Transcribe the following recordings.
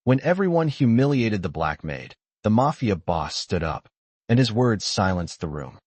When everyone humiliated the black maid, the Mafia boss stood up, and his words silenced the room.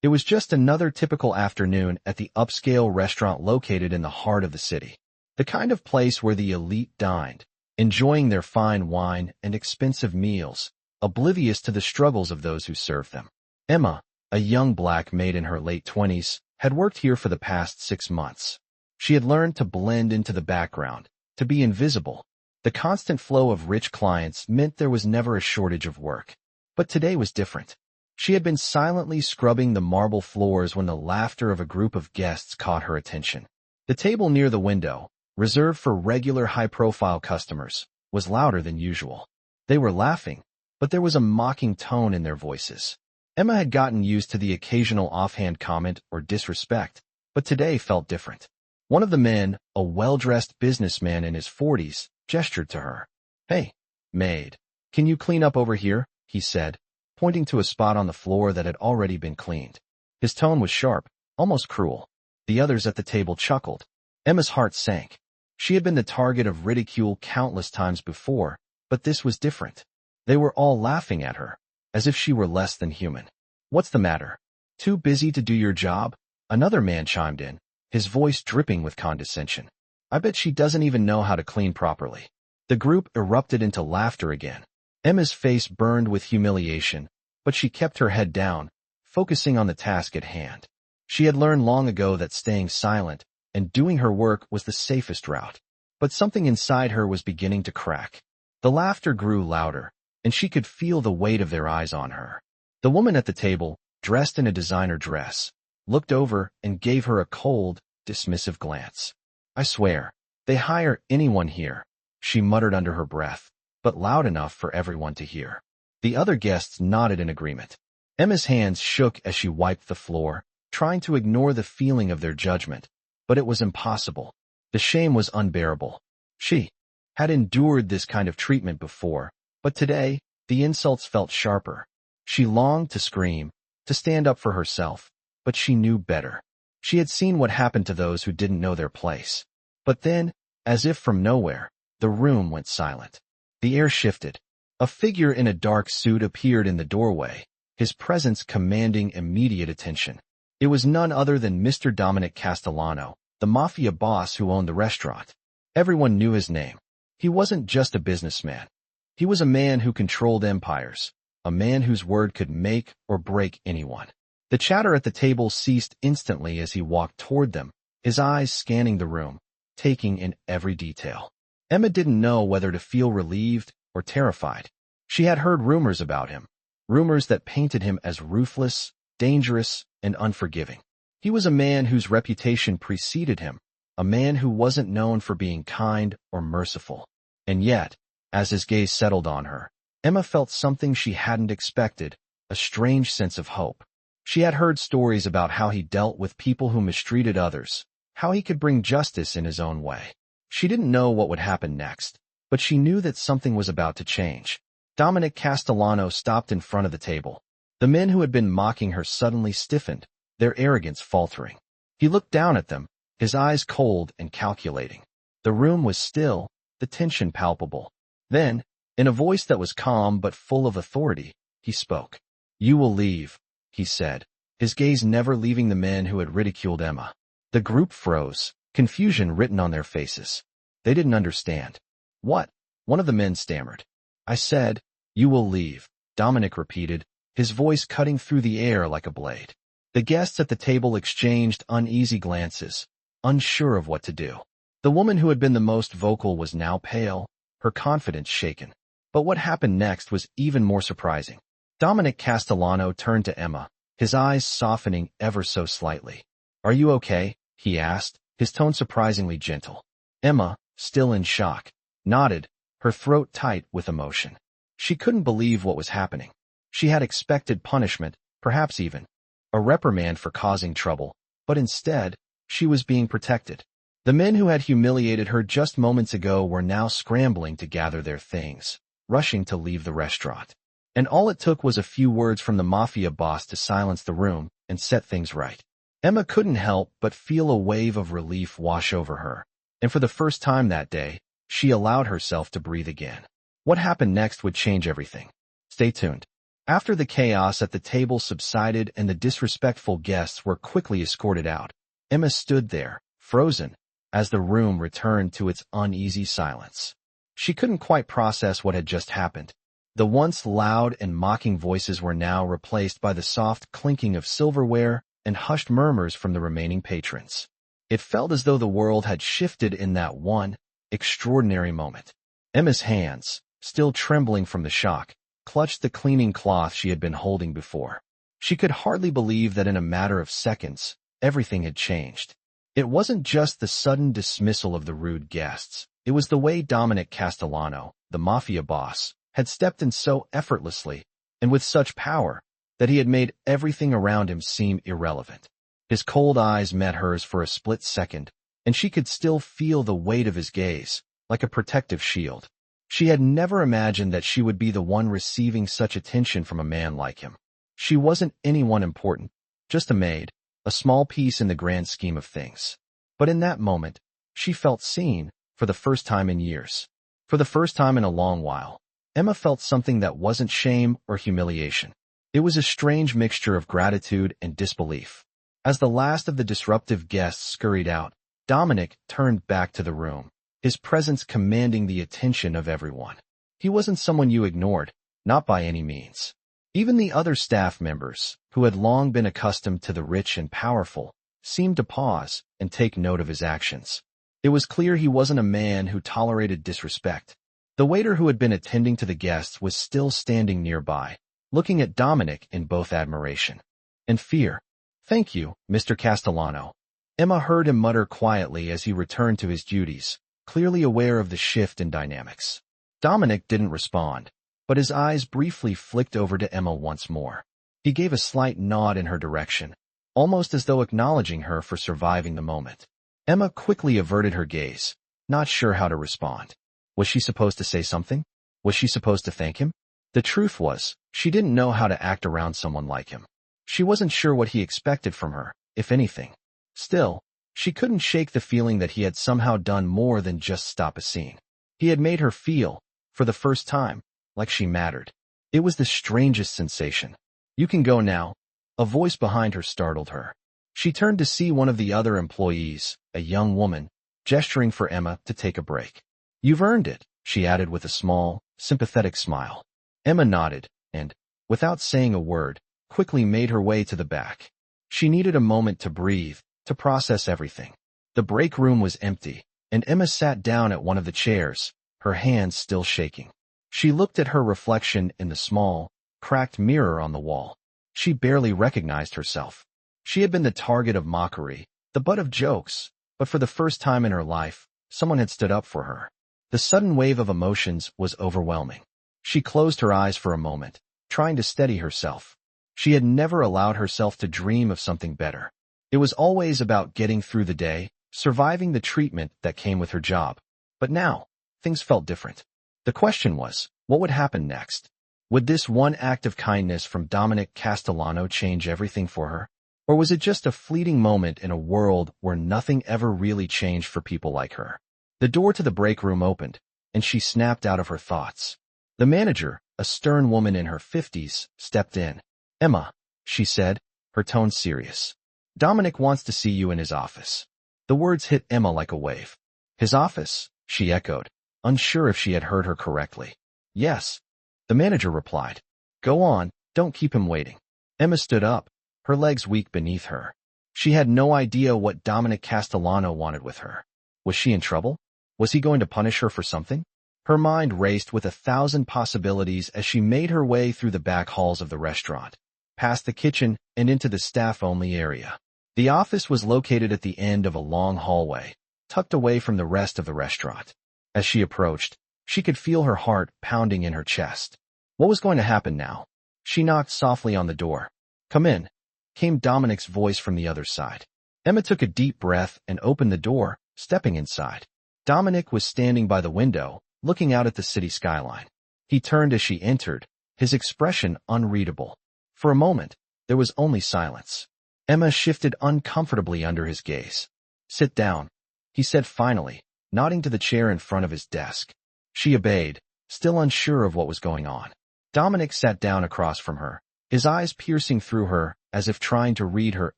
It was just another typical afternoon at the upscale restaurant located in the heart of the city. The kind of place where the elite dined, enjoying their fine wine and expensive meals, oblivious to the struggles of those who served them. Emma, a young black maid in her late 20s, had worked here for the past 6 months. She had learned to blend into the background, to be invisible. The constant flow of rich clients meant there was never a shortage of work. But today was different. She had been silently scrubbing the marble floors when the laughter of a group of guests caught her attention. The table near the window, reserved for regular high-profile customers, was louder than usual. They were laughing, but there was a mocking tone in their voices. Emma had gotten used to the occasional offhand comment or disrespect, but today felt different. One of the men, a well-dressed businessman in his 40s, gestured to her. "Hey, maid, can you clean up over here?" he said, pointing to a spot on the floor that had already been cleaned. His tone was sharp, almost cruel. The others at the table chuckled. Emma's heart sank. She had been the target of ridicule countless times before, but this was different. They were all laughing at her, as if she were less than human. "What's the matter? Too busy to do your job?" Another man chimed in, his voice dripping with condescension. "I bet she doesn't even know how to clean properly." The group erupted into laughter again. Emma's face burned with humiliation, but she kept her head down, focusing on the task at hand. She had learned long ago that staying silent and doing her work was the safest route. But something inside her was beginning to crack. The laughter grew louder, and she could feel the weight of their eyes on her. The woman at the table, dressed in a designer dress, looked over and gave her a cold, dismissive glance. "I swear, they hire anyone here," she muttered under her breath, but loud enough for everyone to hear. The other guests nodded in agreement. Emma's hands shook as she wiped the floor, trying to ignore the feeling of their judgment, but it was impossible. The shame was unbearable. She had endured this kind of treatment before, but today, the insults felt sharper. She longed to scream, to stand up for herself, but she knew better. She had seen what happened to those who didn't know their place. But then, as if from nowhere, the room went silent. The air shifted. A figure in a dark suit appeared in the doorway, his presence commanding immediate attention. It was none other than Mr. Dominic Castellano, the Mafia boss who owned the restaurant. Everyone knew his name. He wasn't just a businessman. He was a man who controlled empires, a man whose word could make or break anyone. The chatter at the table ceased instantly as he walked toward them, his eyes scanning the room, taking in every detail. Emma didn't know whether to feel relieved or terrified. She had heard rumors about him, rumors that painted him as ruthless, dangerous, and unforgiving. He was a man whose reputation preceded him, a man who wasn't known for being kind or merciful. And yet, as his gaze settled on her, Emma felt something she hadn't expected, a strange sense of hope. She had heard stories about how he dealt with people who mistreated others, how he could bring justice in his own way. She didn't know what would happen next, but she knew that something was about to change. Dominic Castellano stopped in front of the table. The men who had been mocking her suddenly stiffened, their arrogance faltering. He looked down at them, his eyes cold and calculating. The room was still, the tension palpable. Then, in a voice that was calm but full of authority, he spoke. "You will leave," he said, his gaze never leaving the men who had ridiculed Emma. The group froze, confusion written on their faces. They didn't understand. "What?" one of the men stammered. "I said, you will leave," Dominic repeated, his voice cutting through the air like a blade. The guests at the table exchanged uneasy glances, unsure of what to do. The woman who had been the most vocal was now pale, her confidence shaken. But what happened next was even more surprising. Dominic Castellano turned to Emma, his eyes softening ever so slightly. "Are you okay?" he asked, his tone surprisingly gentle. Emma, still in shock, nodded, her throat tight with emotion. She couldn't believe what was happening. She had expected punishment, perhaps even a reprimand for causing trouble, but instead, she was being protected. The men who had humiliated her just moments ago were now scrambling to gather their things, rushing to leave the restaurant. And all it took was a few words from the Mafia boss to silence the room and set things right. Emma couldn't help but feel a wave of relief wash over her, and for the first time that day, she allowed herself to breathe again. What happened next would change everything. Stay tuned. After the chaos at the table subsided and the disrespectful guests were quickly escorted out, Emma stood there, frozen, as the room returned to its uneasy silence. She couldn't quite process what had just happened. The once loud and mocking voices were now replaced by the soft clinking of silverware and hushed murmurs from the remaining patrons. It felt as though the world had shifted in that one extraordinary moment. Emma's hands, still trembling from the shock, clutched the cleaning cloth she had been holding before. She could hardly believe that in a matter of seconds, everything had changed. It wasn't just the sudden dismissal of the rude guests. It was the way Dominic Castellano, the Mafia boss, had stepped in so effortlessly and with such power that he had made everything around him seem irrelevant. His cold eyes met hers for a split second, and she could still feel the weight of his gaze, like a protective shield. She had never imagined that she would be the one receiving such attention from a man like him. She wasn't anyone important, just a maid, a small piece in the grand scheme of things. But in that moment, she felt seen, for the first time in years. For the first time in a long while, Emma felt something that wasn't shame or humiliation. It was a strange mixture of gratitude and disbelief. As the last of the disruptive guests scurried out, Dominic turned back to the room, his presence commanding the attention of everyone. He wasn't someone you ignored, not by any means. Even the other staff members, who had long been accustomed to the rich and powerful, seemed to pause and take note of his actions. It was clear he wasn't a man who tolerated disrespect. The waiter who had been attending to the guests was still standing nearby, looking at Dominic in both admiration and fear. "Thank you, Mr. Castellano." Emma heard him mutter quietly as he returned to his duties, clearly aware of the shift in dynamics. Dominic didn't respond, but his eyes briefly flicked over to Emma once more. He gave a slight nod in her direction, almost as though acknowledging her for surviving the moment. Emma quickly averted her gaze, not sure how to respond. Was she supposed to say something? Was she supposed to thank him? The truth was, she didn't know how to act around someone like him. She wasn't sure what he expected from her, if anything. Still, she couldn't shake the feeling that he had somehow done more than just stop a scene. He had made her feel, for the first time, like she mattered. It was the strangest sensation. "You can go now." A voice behind her startled her. She turned to see one of the other employees, a young woman, gesturing for Emma to take a break. "You've earned it," she added with a small, sympathetic smile. Emma nodded and, without saying a word, quickly made her way to the back. She needed a moment to breathe, to process everything. The break room was empty, and Emma sat down at one of the chairs, her hands still shaking. She looked at her reflection in the small, cracked mirror on the wall. She barely recognized herself. She had been the target of mockery, the butt of jokes, but for the first time in her life, someone had stood up for her. The sudden wave of emotions was overwhelming. She closed her eyes for a moment, trying to steady herself. She had never allowed herself to dream of something better. It was always about getting through the day, surviving the treatment that came with her job. But now, things felt different. The question was, what would happen next? Would this one act of kindness from Dominic Castellano change everything for her? Or was it just a fleeting moment in a world where nothing ever really changed for people like her? The door to the break room opened, and she snapped out of her thoughts. The manager, a stern woman in her 50s, stepped in. "Emma," she said, her tone serious. "Dominic wants to see you in his office." The words hit Emma like a wave. "His office?" she echoed, unsure if she had heard her correctly. "Yes," the manager replied. "Go on, don't keep him waiting." Emma stood up, her legs weak beneath her. She had no idea what Dominic Castellano wanted with her. Was she in trouble? Was he going to punish her for something? Her mind raced with 1,000 possibilities as she made her way through the back halls of the restaurant, past the kitchen and into the staff-only area. The office was located at the end of a long hallway, tucked away from the rest of the restaurant. As she approached, she could feel her heart pounding in her chest. What was going to happen now? She knocked softly on the door. "Come in," came Dominic's voice from the other side. Emma took a deep breath and opened the door, stepping inside. Dominic was standing by the window, looking out at the city skyline. He turned as she entered, his expression unreadable. For a moment, there was only silence. Emma shifted uncomfortably under his gaze. "Sit down," he said finally, nodding to the chair in front of his desk. She obeyed, still unsure of what was going on. Dominic sat down across from her, his eyes piercing through her as if trying to read her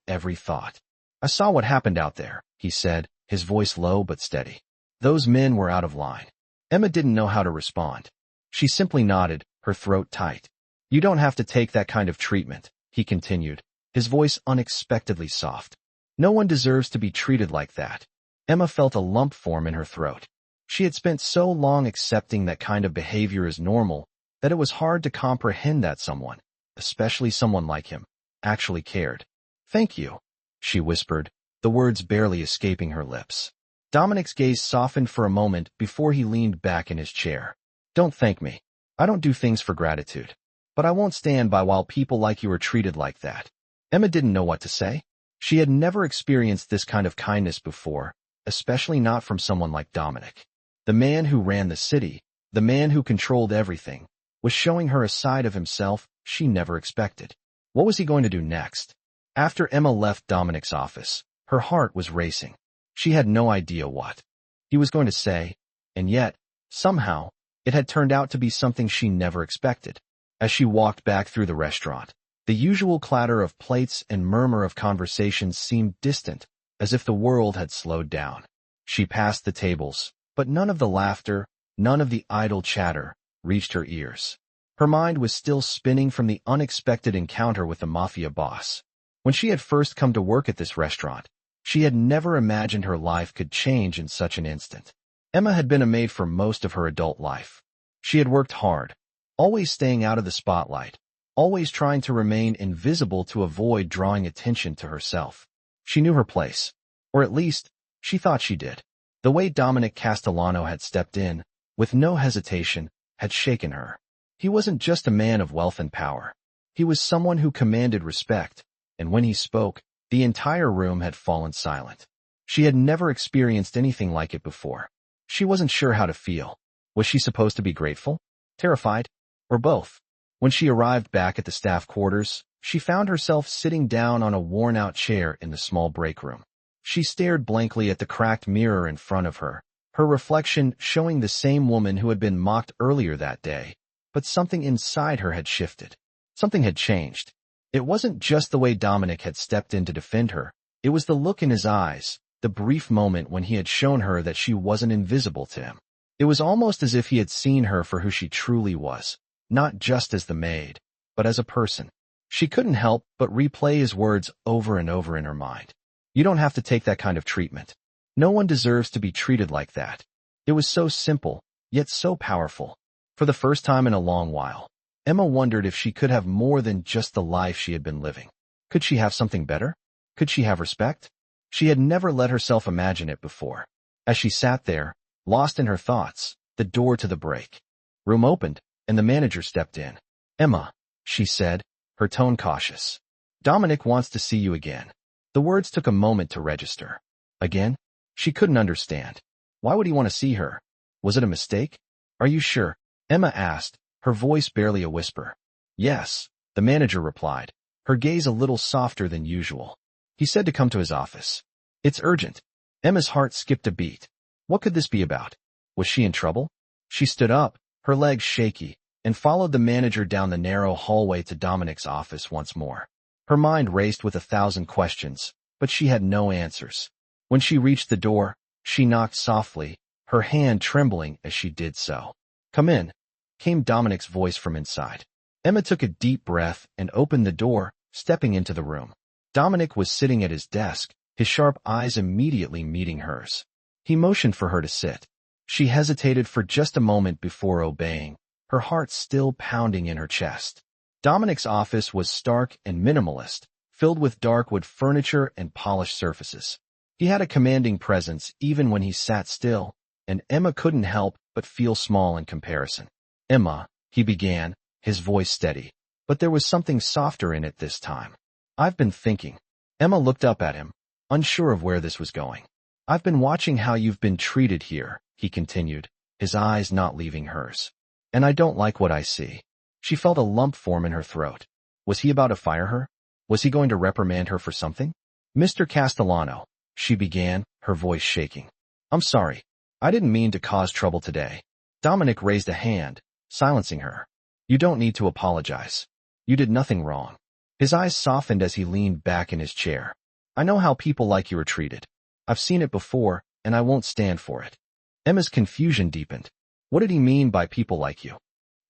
every thought. "I saw what happened out there," he said, his voice low but steady. "Those men were out of line." Emma didn't know how to respond. She simply nodded, her throat tight. "You don't have to take that kind of treatment," he continued, his voice unexpectedly soft. "No one deserves to be treated like that." Emma felt a lump form in her throat. She had spent so long accepting that kind of behavior as normal that it was hard to comprehend that someone, especially someone like him, actually cared. "Thank you," she whispered, the words barely escaping her lips. Dominic's gaze softened for a moment before he leaned back in his chair. "Don't thank me. I don't do things for gratitude. But I won't stand by while people like you are treated like that." Emma didn't know what to say. She had never experienced this kind of kindness before, especially not from someone like Dominic. The man who ran the city, the man who controlled everything, was showing her a side of himself she never expected. What was he going to do next? After Emma left Dominic's office, her heart was racing. She had no idea what he was going to say, and yet, somehow, it had turned out to be something she never expected. As she walked back through the restaurant, the usual clatter of plates and murmur of conversations seemed distant, as if the world had slowed down. She passed the tables, but none of the laughter, none of the idle chatter, reached her ears. Her mind was still spinning from the unexpected encounter with the Mafia boss. When she had first come to work at this restaurant, she had never imagined her life could change in such an instant. Emma had been a maid for most of her adult life. She had worked hard, always staying out of the spotlight, always trying to remain invisible to avoid drawing attention to herself. She knew her place, or at least, she thought she did. The way Dominic Castellano had stepped in, with no hesitation, had shaken her. He wasn't just a man of wealth and power. He was someone who commanded respect, and when he spoke, the entire room had fallen silent. She had never experienced anything like it before. She wasn't sure how to feel. Was she supposed to be grateful, terrified, or both? When she arrived back at the staff quarters, she found herself sitting down on a worn-out chair in the small break room. She stared blankly at the cracked mirror in front of her, her reflection showing the same woman who had been mocked earlier that day. But something inside her had shifted. Something had changed. It wasn't just the way Dominic had stepped in to defend her. It was the look in his eyes, the brief moment when he had shown her that she wasn't invisible to him. It was almost as if he had seen her for who she truly was, not just as the maid, but as a person. She couldn't help but replay his words over and over in her mind. "You don't have to take that kind of treatment. No one deserves to be treated like that." It was so simple, yet so powerful. For the first time in a long while, Emma wondered if she could have more than just the life she had been living. Could she have something better? Could she have respect? She had never let herself imagine it before. As she sat there, lost in her thoughts, the door to the break room opened, and the manager stepped in. "Emma," she said, her tone cautious. "Dominic wants to see you again." The words took a moment to register. Again? She couldn't understand. Why would he want to see her? Was it a mistake? "Are you sure?" Emma asked, her voice barely a whisper. "Yes," the manager replied, her gaze a little softer than usual. "He said to come to his office. It's urgent." Emma's heart skipped a beat. What could this be about? Was she in trouble? She stood up, her legs shaky, and followed the manager down the narrow hallway to Dominic's office once more. Her mind raced with 1,000 questions, but she had no answers. When she reached the door, she knocked softly, her hand trembling as she did so. "Come in," came Dominic's voice from inside. Emma took a deep breath and opened the door, stepping into the room. Dominic was sitting at his desk, his sharp eyes immediately meeting hers. He motioned for her to sit. She hesitated for just a moment before obeying, her heart still pounding in her chest. Dominic's office was stark and minimalist, filled with dark wood furniture and polished surfaces. He had a commanding presence even when he sat still, and Emma couldn't help but feel small in comparison. "Emma," he began, his voice steady, but there was something softer in it this time. "I've been thinking." Emma looked up at him, unsure of where this was going. "I've been watching how you've been treated here," he continued, his eyes not leaving hers. "And I don't like what I see." She felt a lump form in her throat. Was he about to fire her? Was he going to reprimand her for something? "Mr. Castellano," she began, her voice shaking. "I'm sorry. I didn't mean to cause trouble today." Dominic raised a hand, silencing her. You don't need to apologize. You did nothing wrong. His eyes softened as he leaned back in his chair. I know how people like you are treated. I've seen it before, and I won't stand for it. Emma's confusion deepened. What did he mean by people like you?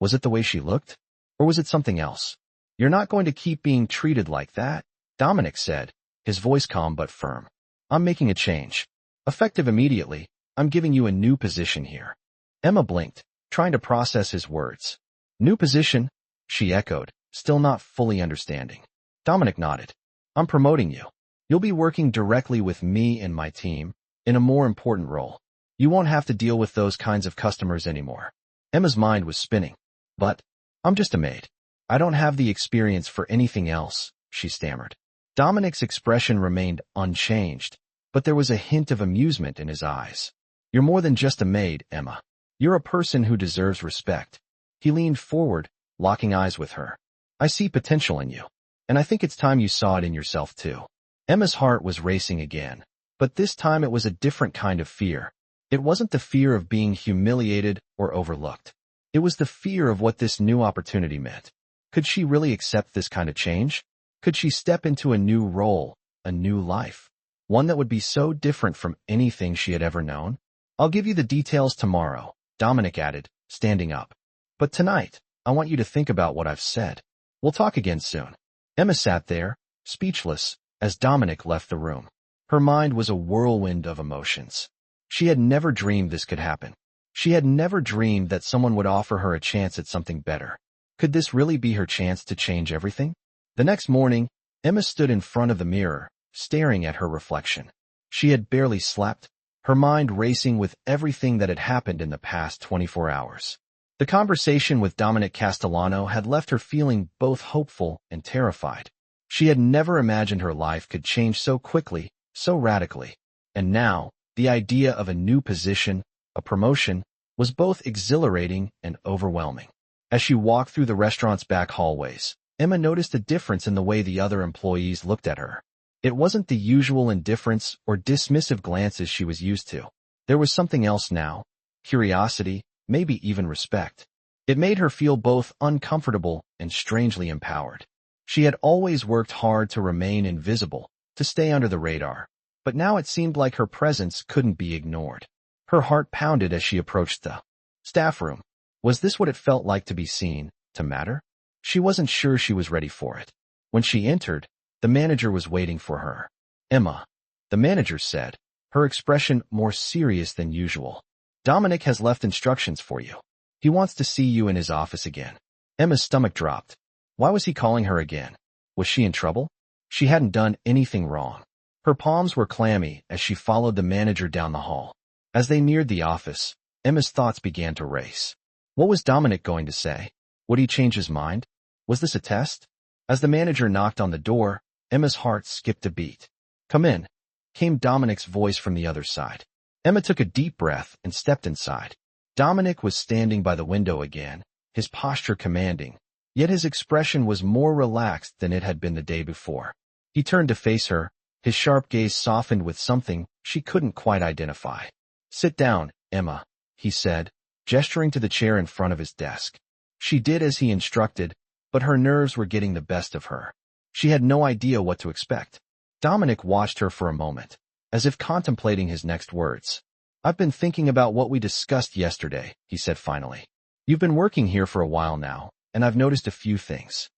Was it the way she looked? Or was it something else? You're not going to keep being treated like that, Dominic said, his voice calm but firm. I'm making a change. Effective immediately, I'm giving you a new position here. Emma blinked, trying to process his words. New position? She echoed, still not fully understanding. Dominic nodded. I'm promoting you. You'll be working directly with me and my team, in a more important role. You won't have to deal with those kinds of customers anymore. Emma's mind was spinning. But, I'm just a maid. I don't have the experience for anything else, she stammered. Dominic's expression remained unchanged, but there was a hint of amusement in his eyes. You're more than just a maid, Emma. You're a person who deserves respect. He leaned forward, locking eyes with her. I see potential in you, and I think it's time you saw it in yourself too. Emma's heart was racing again, but this time it was a different kind of fear. It wasn't the fear of being humiliated or overlooked. It was the fear of what this new opportunity meant. Could she really accept this kind of change? Could she step into a new role, a new life? One that would be so different from anything she had ever known? I'll give you the details tomorrow, Dominic added, standing up. But tonight, I want you to think about what I've said. We'll talk again soon. Emma sat there, speechless, as Dominic left the room. Her mind was a whirlwind of emotions. She had never dreamed this could happen. She had never dreamed that someone would offer her a chance at something better. Could this really be her chance to change everything? The next morning, Emma stood in front of the mirror, staring at her reflection. She had barely slept, her mind racing with everything that had happened in the past 24 hours. The conversation with Dominic Castellano had left her feeling both hopeful and terrified. She had never imagined her life could change so quickly, so radically. And now, the idea of a new position, a promotion, was both exhilarating and overwhelming. As she walked through the restaurant's back hallways, Emma noticed a difference in the way the other employees looked at her. It wasn't the usual indifference or dismissive glances she was used to. There was something else now, curiosity, maybe even respect. It made her feel both uncomfortable and strangely empowered. She had always worked hard to remain invisible, to stay under the radar, but now it seemed like her presence couldn't be ignored. Her heart pounded as she approached the staff room. Was this what it felt like to be seen, to matter? She wasn't sure she was ready for it. When she entered, the manager was waiting for her. Emma, the manager said, her expression more serious than usual. Dominic has left instructions for you. He wants to see you in his office again. Emma's stomach dropped. Why was he calling her again? Was she in trouble? She hadn't done anything wrong. Her palms were clammy as she followed the manager down the hall. As they neared the office, Emma's thoughts began to race. What was Dominic going to say? Would he change his mind? Was this a test? As the manager knocked on the door, Emma's heart skipped a beat. Come in, came Dominic's voice from the other side. Emma took a deep breath and stepped inside. Dominic was standing by the window again, his posture commanding, yet his expression was more relaxed than it had been the day before. He turned to face her, his sharp gaze softened with something she couldn't quite identify. Sit down, Emma, he said, gesturing to the chair in front of his desk. She did as he instructed, but her nerves were getting the best of her. She had no idea what to expect. Dominic watched her for a moment, as if contemplating his next words. I've been thinking about what we discussed yesterday, he said finally. You've been working here for a while now, and I've noticed a few things.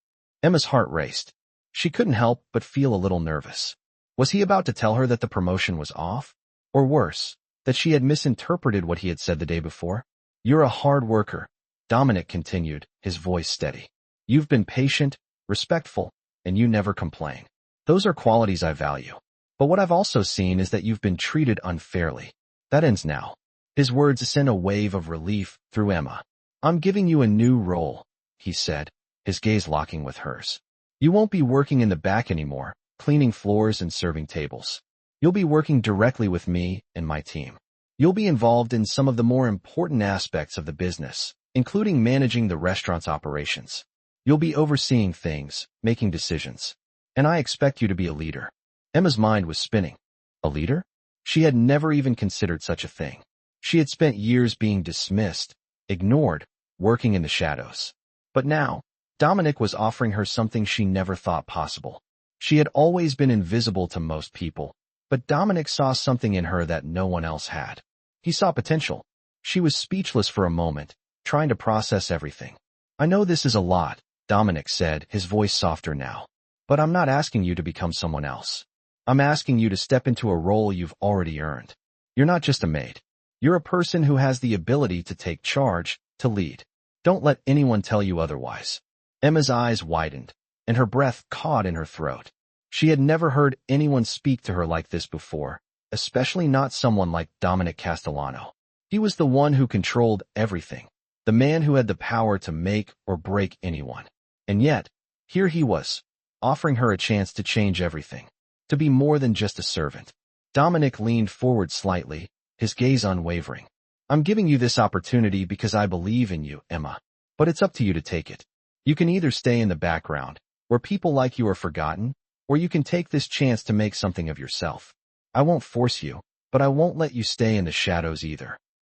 Emma's heart raced. She couldn't help but feel a little nervous. Was he about to tell her that the promotion was off? Or worse, that she had misinterpreted what he had said the day before? You're a hard worker, Dominic continued, his voice steady. You've been patient, respectful, and you never complain. Those are qualities I value. But what I've also seen is that you've been treated unfairly. That ends now. His words sent a wave of relief through Emma. I'm giving you a new role, he said, his gaze locking with hers. You won't be working in the back anymore, cleaning floors and serving tables. You'll be working directly with me and my team. You'll be involved in some of the more important aspects of the business, including managing the restaurant's operations. You'll be overseeing things, making decisions. And I expect you to be a leader. Emma's mind was spinning. A leader? She had never even considered such a thing. She had spent years being dismissed, ignored, working in the shadows. But now, Dominic was offering her something she never thought possible. She had always been invisible to most people, but Dominic saw something in her that no one else had. He saw potential. She was speechless for a moment, trying to process everything. "I know this is a lot," Dominic said, his voice softer now. "But I'm not asking you to become someone else. I'm asking you to step into a role you've already earned. You're not just a maid. You're a person who has the ability to take charge, to lead. Don't let anyone tell you otherwise." Emma's eyes widened, and her breath caught in her throat. She had never heard anyone speak to her like this before, especially not someone like Dominic Castellano. He was the one who controlled everything, the man who had the power to make or break anyone. And yet, here he was, offering her a chance to change everything, to be more than just a servant. Dominic leaned forward slightly, his gaze unwavering. "I'm giving you this opportunity because I believe in you, Emma. But it's up to you to take it. You can either stay in the background, where people like you are forgotten, or you can take this chance to make something of yourself. I won't force you, but I won't let you stay in the shadows either."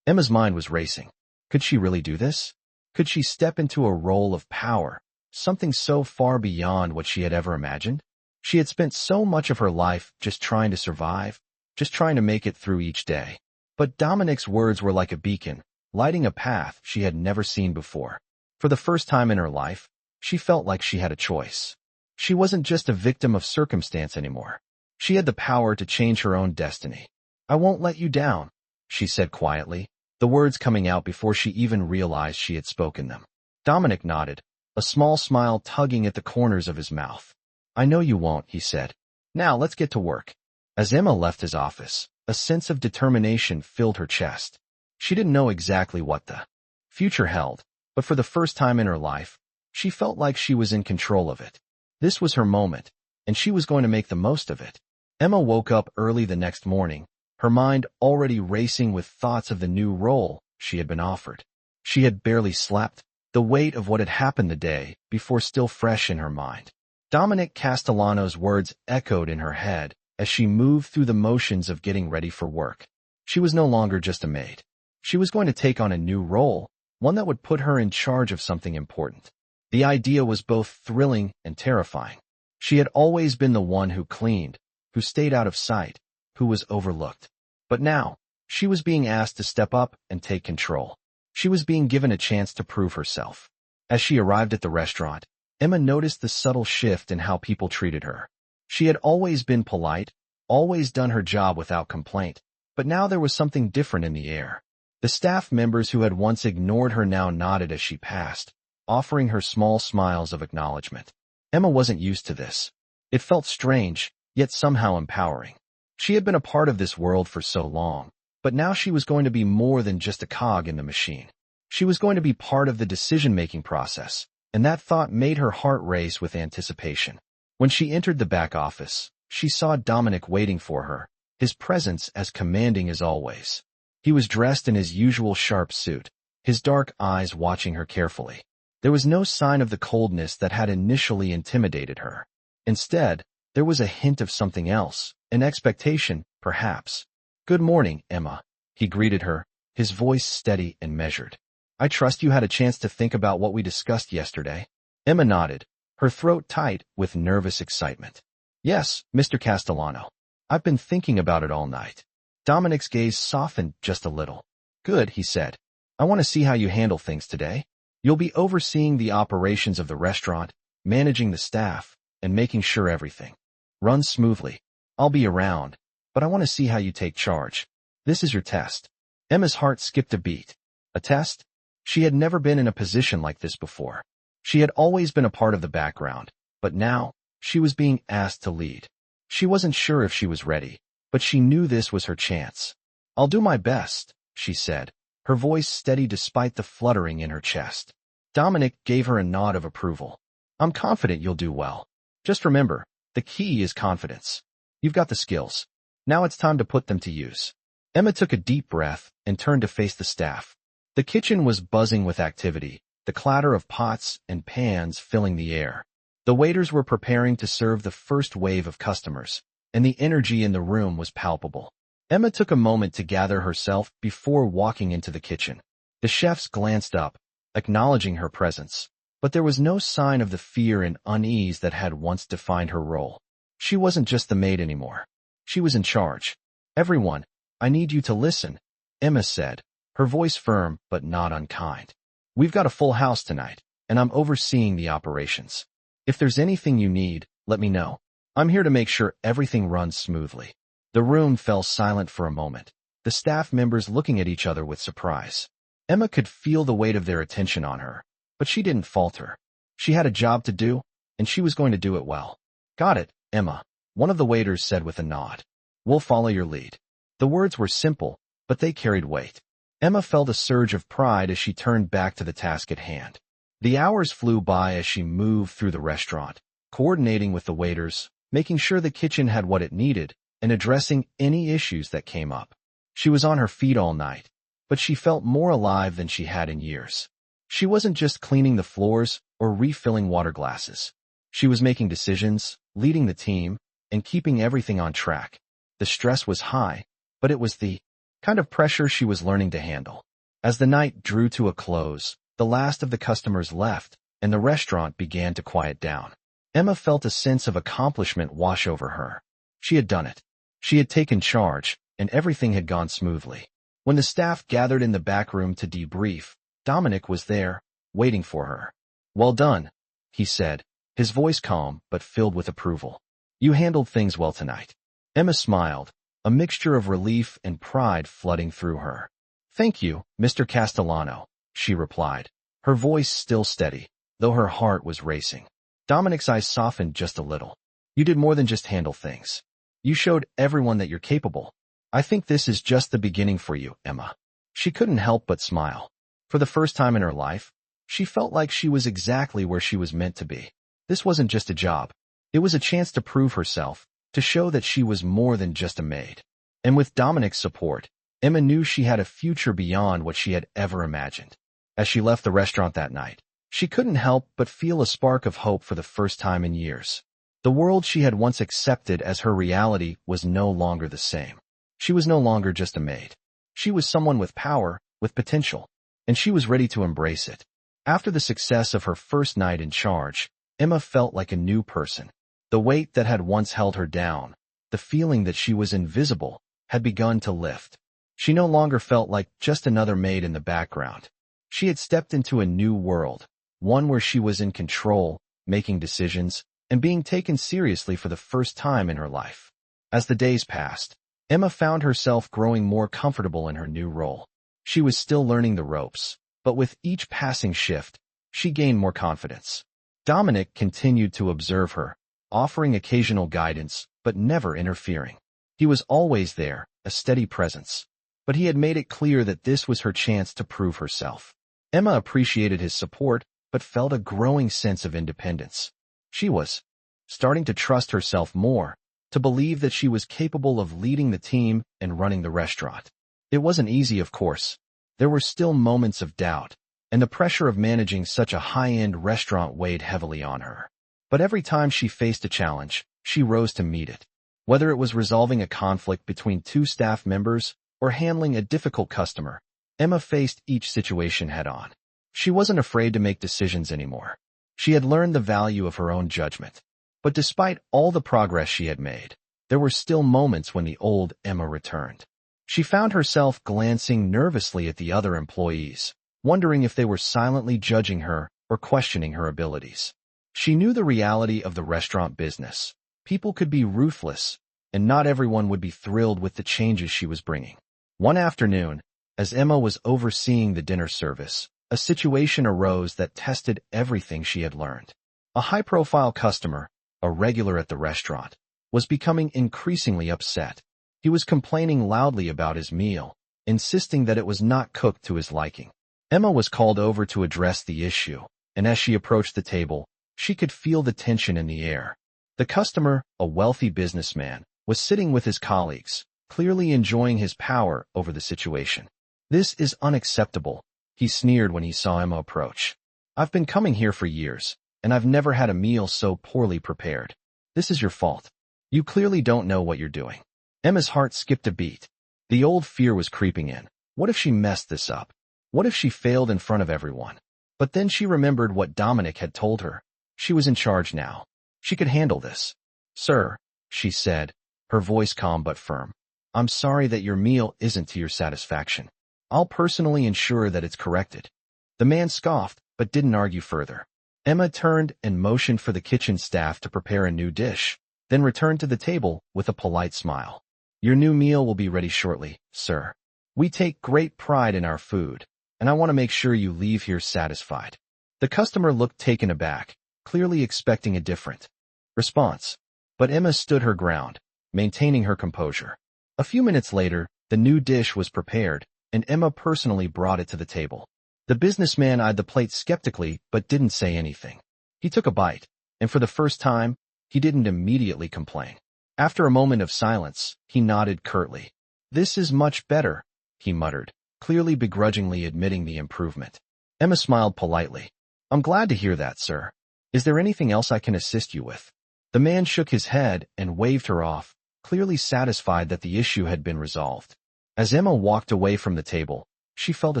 Emma's mind was racing. Could she really do this? Could she step into a role of power, something so far beyond what she had ever imagined? She had spent so much of her life just trying to survive, just trying to make it through each day. But Dominic's words were like a beacon, lighting a path she had never seen before. For the first time in her life, she felt like she had a choice. She wasn't just a victim of circumstance anymore. She had the power to change her own destiny. "I won't let you down," she said quietly, the words coming out before she even realized she had spoken them. Dominic nodded, a small smile tugging at the corners of his mouth. "I know you won't," he said. "Now let's get to work." As Emma left his office, a sense of determination filled her chest. She didn't know exactly what the future held, but for the first time in her life, she felt like she was in control of it. This was her moment, and she was going to make the most of it. Emma woke up early the next morning, her mind already racing with thoughts of the new role she had been offered. She had barely slept, the weight of what had happened the day before still fresh in her mind. Dominic Castellano's words echoed in her head as she moved through the motions of getting ready for work. She was no longer just a maid. She was going to take on a new role, one that would put her in charge of something important. The idea was both thrilling and terrifying. She had always been the one who cleaned, who stayed out of sight, who was overlooked. But now, she was being asked to step up and take control. She was being given a chance to prove herself. As she arrived at the restaurant, Emma noticed the subtle shift in how people treated her. She had always been polite, always done her job without complaint, but now there was something different in the air. The staff members who had once ignored her now nodded as she passed, offering her small smiles of acknowledgement. Emma wasn't used to this. It felt strange, yet somehow empowering. She had been a part of this world for so long, but now she was going to be more than just a cog in the machine. She was going to be part of the decision-making process, and that thought made her heart race with anticipation. When she entered the back office, she saw Dominic waiting for her, his presence as commanding as always. He was dressed in his usual sharp suit, his dark eyes watching her carefully. There was no sign of the coldness that had initially intimidated her. Instead, there was a hint of something else, an expectation, perhaps. "Good morning, Emma," he greeted her, his voice steady and measured. "I trust you had a chance to think about what we discussed yesterday." Emma nodded, her throat tight with nervous excitement. "Yes, Mr. Castellano. I've been thinking about it all night." Dominic's gaze softened just a little. "Good," he said. "I want to see how you handle things today. You'll be overseeing the operations of the restaurant, managing the staff, and making sure everything runs smoothly. I'll be around, but I want to see how you take charge. This is your test." Emma's heart skipped a beat. A test? She had never been in a position like this before. She had always been a part of the background, but now, she was being asked to lead. She wasn't sure if she was ready, but she knew this was her chance. "I'll do my best," she said, her voice steady despite the fluttering in her chest. Dominic gave her a nod of approval. "I'm confident you'll do well. Just remember, the key is confidence. You've got the skills. Now it's time to put them to use." Emma took a deep breath and turned to face the staff. The kitchen was buzzing with activity, the clatter of pots and pans filling the air. The waiters were preparing to serve the first wave of customers, and the energy in the room was palpable. Emma took a moment to gather herself before walking into the kitchen. The chefs glanced up, acknowledging her presence, but there was no sign of the fear and unease that had once defined her role. She wasn't just the maid anymore. She was in charge. "Everyone, I need you to listen," Emma said, her voice firm but not unkind. "We've got a full house tonight, and I'm overseeing the operations. If there's anything you need, let me know. I'm here to make sure everything runs smoothly." The room fell silent for a moment, the staff members looking at each other with surprise. Emma could feel the weight of their attention on her, but she didn't falter. She had a job to do, and she was going to do it well. "Got it, Emma," one of the waiters said with a nod. "We'll follow your lead." The words were simple, but they carried weight. Emma felt a surge of pride as she turned back to the task at hand. The hours flew by as she moved through the restaurant, coordinating with the waiters, making sure the kitchen had what it needed, and addressing any issues that came up. She was on her feet all night, but she felt more alive than she had in years. She wasn't just cleaning the floors or refilling water glasses. She was making decisions, leading the team, and keeping everything on track. The stress was high, but it was the kind of pressure she was learning to handle. As the night drew to a close, the last of the customers left, and the restaurant began to quiet down. Emma felt a sense of accomplishment wash over her. She had done it. She had taken charge, and everything had gone smoothly. When the staff gathered in the back room to debrief, Dominic was there, waiting for her. "Well done," he said, his voice calm but filled with approval. "You handled things well tonight." Emma smiled, a mixture of relief and pride flooding through her. "Thank you, Mr. Castellano," she replied, her voice still steady, though her heart was racing. Dominic's eyes softened just a little. "You did more than just handle things. You showed everyone that you're capable. I think this is just the beginning for you, Emma." She couldn't help but smile. For the first time in her life, she felt like she was exactly where she was meant to be. This wasn't just a job. It was a chance to prove herself, to show that she was more than just a maid. And with Dominic's support, Emma knew she had a future beyond what she had ever imagined. As she left the restaurant that night, she couldn't help but feel a spark of hope for the first time in years. The world she had once accepted as her reality was no longer the same. She was no longer just a maid. She was someone with power, with potential, and she was ready to embrace it. After the success of her first night in charge, Emma felt like a new person. The weight that had once held her down, the feeling that she was invisible, had begun to lift. She no longer felt like just another maid in the background. She had stepped into a new world, one where she was in control, making decisions, and being taken seriously for the first time in her life. As the days passed, Emma found herself growing more comfortable in her new role. She was still learning the ropes, but with each passing shift, she gained more confidence. Dominic continued to observe her, offering occasional guidance, but never interfering. He was always there, a steady presence. But he had made it clear that this was her chance to prove herself. Emma appreciated his support, but felt a growing sense of independence. She was starting to trust herself more, to believe that she was capable of leading the team and running the restaurant. It wasn't easy, of course. There were still moments of doubt, and the pressure of managing such a high-end restaurant weighed heavily on her. But every time she faced a challenge, she rose to meet it. Whether it was resolving a conflict between two staff members or handling a difficult customer, Emma faced each situation head-on. She wasn't afraid to make decisions anymore. She had learned the value of her own judgment. But despite all the progress she had made, there were still moments when the old Emma returned. She found herself glancing nervously at the other employees, wondering if they were silently judging her or questioning her abilities. She knew the reality of the restaurant business. People could be ruthless, and not everyone would be thrilled with the changes she was bringing. One afternoon, as Emma was overseeing the dinner service, a situation arose that tested everything she had learned. A high-profile customer, a regular at the restaurant, was becoming increasingly upset. He was complaining loudly about his meal, insisting that it was not cooked to his liking. Emma was called over to address the issue, and as she approached the table, she could feel the tension in the air. The customer, a wealthy businessman, was sitting with his colleagues, clearly enjoying his power over the situation. "This is unacceptable," he sneered when he saw Emma approach. "I've been coming here for years, and I've never had a meal so poorly prepared. This is your fault. You clearly don't know what you're doing." Emma's heart skipped a beat. The old fear was creeping in. What if she messed this up? What if she failed in front of everyone? But then she remembered what Dominic had told her. She was in charge now. She could handle this. Sir, she said, her voice calm but firm. I'm sorry that your meal isn't to your satisfaction. I'll personally ensure that it's corrected. The man scoffed, but didn't argue further. Emma turned and motioned for the kitchen staff to prepare a new dish, then returned to the table with a polite smile. Your new meal will be ready shortly, sir. We take great pride in our food, and I want to make sure you leave here satisfied. The customer looked taken aback, clearly expecting a different response. But Emma stood her ground, maintaining her composure. A few minutes later, the new dish was prepared, and Emma personally brought it to the table. The businessman eyed the plate skeptically but didn't say anything. He took a bite, and for the first time, he didn't immediately complain. After a moment of silence, he nodded curtly. This is much better, he muttered, clearly begrudgingly admitting the improvement. Emma smiled politely. I'm glad to hear that, sir. Is there anything else I can assist you with? The man shook his head and waved her off, clearly satisfied that the issue had been resolved. As Emma walked away from the table, she felt a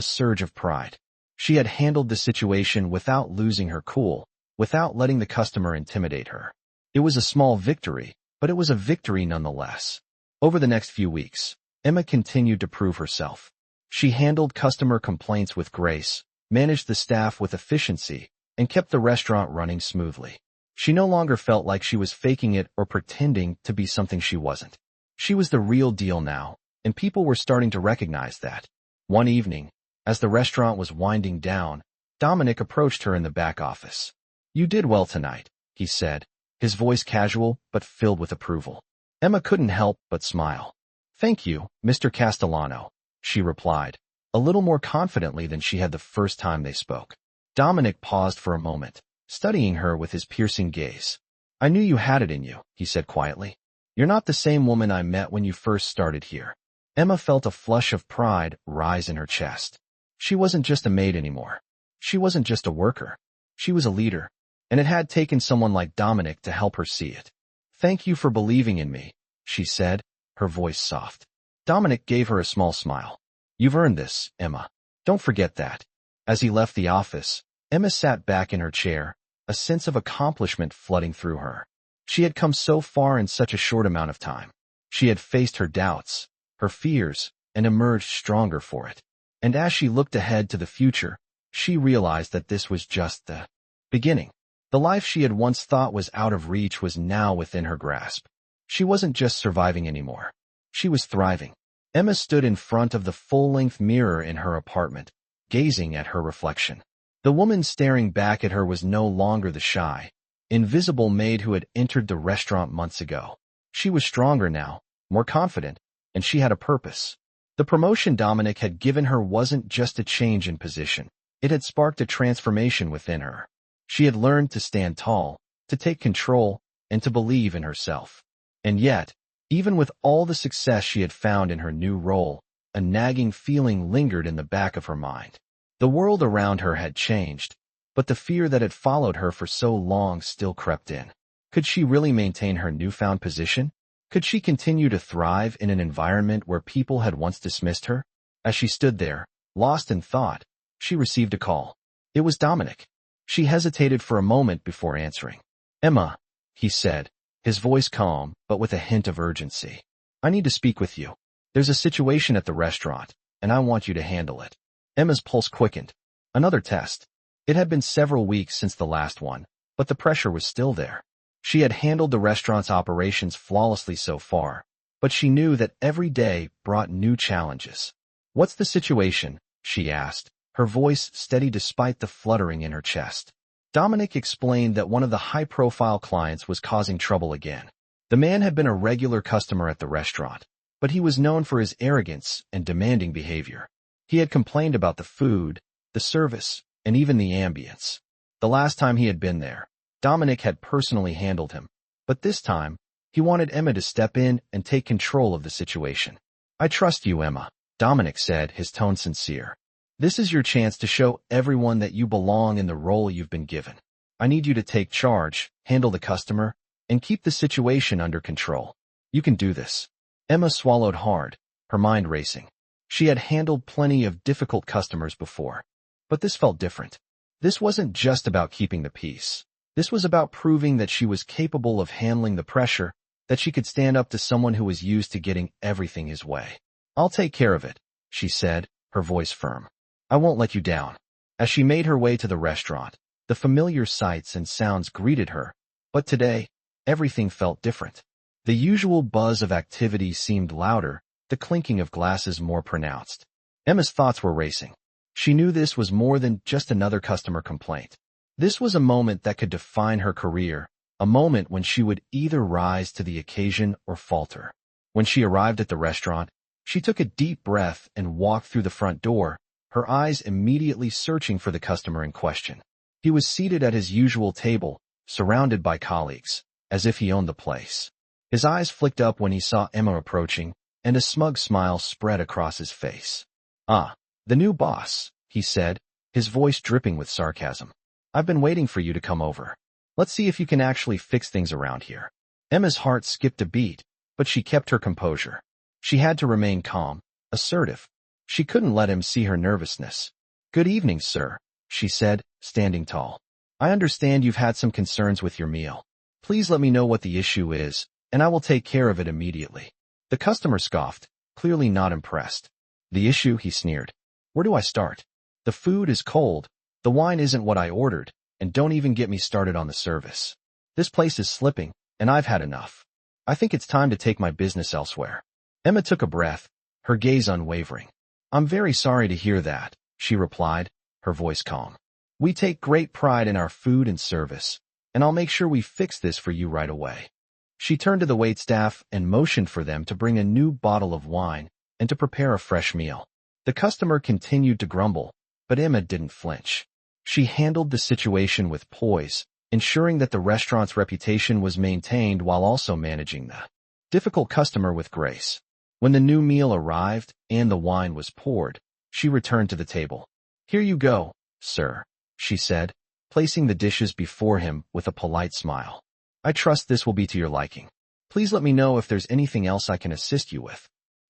surge of pride. She had handled the situation without losing her cool, without letting the customer intimidate her. It was a small victory, but it was a victory nonetheless. Over the next few weeks, Emma continued to prove herself. She handled customer complaints with grace, managed the staff with efficiency, and kept the restaurant running smoothly. She no longer felt like she was faking it or pretending to be something she wasn't. She was the real deal now, and people were starting to recognize that. One evening, as the restaurant was winding down, Dominic approached her in the back office. You did well tonight, he said, his voice casual but filled with approval. Emma couldn't help but smile. Thank you, Mr. Castellano, she replied, a little more confidently than she had the first time they spoke. Dominic paused for a moment, studying her with his piercing gaze. I knew you had it in you, he said quietly. You're not the same woman I met when you first started here. Emma felt a flush of pride rise in her chest. She wasn't just a maid anymore. She wasn't just a worker. She was a leader, and it had taken someone like Dominic to help her see it. Thank you for believing in me, she said, her voice soft. Dominic gave her a small smile. You've earned this, Emma. Don't forget that. As he left the office, Emma sat back in her chair, a sense of accomplishment flooding through her. She had come so far in such a short amount of time. She had faced her doubts, her fears, and emerged stronger for it. And as she looked ahead to the future, she realized that this was just the beginning. The life she had once thought was out of reach was now within her grasp. She wasn't just surviving anymore. She was thriving. Emma stood in front of the full-length mirror in her apartment, gazing at her reflection. The woman staring back at her was no longer the shy, invisible maid who had entered the restaurant months ago. She was stronger now, more confident, and she had a purpose. The promotion Dominic had given her wasn't just a change in position. It had sparked a transformation within her. She had learned to stand tall, to take control, and to believe in herself. And yet, even with all the success she had found in her new role, a nagging feeling lingered in the back of her mind. The world around her had changed, but the fear that had followed her for so long still crept in. Could she really maintain her newfound position? Could she continue to thrive in an environment where people had once dismissed her? As she stood there, lost in thought, she received a call. It was Dominic. She hesitated for a moment before answering. Emma, he said, his voice calm but with a hint of urgency. I need to speak with you. There's a situation at the restaurant, and I want you to handle it. Emma's pulse quickened. Another test. It had been several weeks since the last one, but the pressure was still there. She had handled the restaurant's operations flawlessly so far, but she knew that every day brought new challenges. What's the situation? She asked, her voice steady despite the fluttering in her chest. Dominic explained that one of the high-profile clients was causing trouble again. The man had been a regular customer at the restaurant, but he was known for his arrogance and demanding behavior. He had complained about the food, the service, and even the ambience. The last time he had been there, Dominic had personally handled him, but this time, he wanted Emma to step in and take control of the situation. I trust you, Emma, Dominic said, his tone sincere. This is your chance to show everyone that you belong in the role you've been given. I need you to take charge, handle the customer, and keep the situation under control. You can do this. Emma swallowed hard, her mind racing. She had handled plenty of difficult customers before, but this felt different. This wasn't just about keeping the peace. This was about proving that she was capable of handling the pressure, that she could stand up to someone who was used to getting everything his way. "I'll take care of it," she said, her voice firm. "I won't let you down." As she made her way to the restaurant, the familiar sights and sounds greeted her, but today, everything felt different. The usual buzz of activity seemed louder, the clinking of glasses more pronounced. Emma's thoughts were racing. She knew this was more than just another customer complaint. This was a moment that could define her career, a moment when she would either rise to the occasion or falter. When she arrived at the restaurant, she took a deep breath and walked through the front door, her eyes immediately searching for the customer in question. He was seated at his usual table, surrounded by colleagues, as if he owned the place. His eyes flicked up when he saw Emma approaching, and a smug smile spread across his face. "Ah, the new boss," he said, his voice dripping with sarcasm. "I've been waiting for you to come over. Let's see if you can actually fix things around here." Emma's heart skipped a beat, but she kept her composure. She had to remain calm, assertive. She couldn't let him see her nervousness. "Good evening, sir," she said, standing tall. "I understand you've had some concerns with your meal. Please let me know what the issue is, and I will take care of it immediately." The customer scoffed, clearly not impressed. "The issue?" he sneered. "Where do I start? The food is cold, the wine isn't what I ordered, and don't even get me started on the service. This place is slipping, and I've had enough. I think it's time to take my business elsewhere." Emma took a breath, her gaze unwavering. "I'm very sorry to hear that," she replied, her voice calm. "We take great pride in our food and service, and I'll make sure we fix this for you right away." She turned to the waitstaff and motioned for them to bring a new bottle of wine and to prepare a fresh meal. The customer continued to grumble, but Emma didn't flinch. She handled the situation with poise, ensuring that the restaurant's reputation was maintained while also managing the difficult customer with grace. When the new meal arrived and the wine was poured, she returned to the table. "Here you go, sir," she said, placing the dishes before him with a polite smile. "I trust this will be to your liking. Please let me know if there's anything else I can assist you with."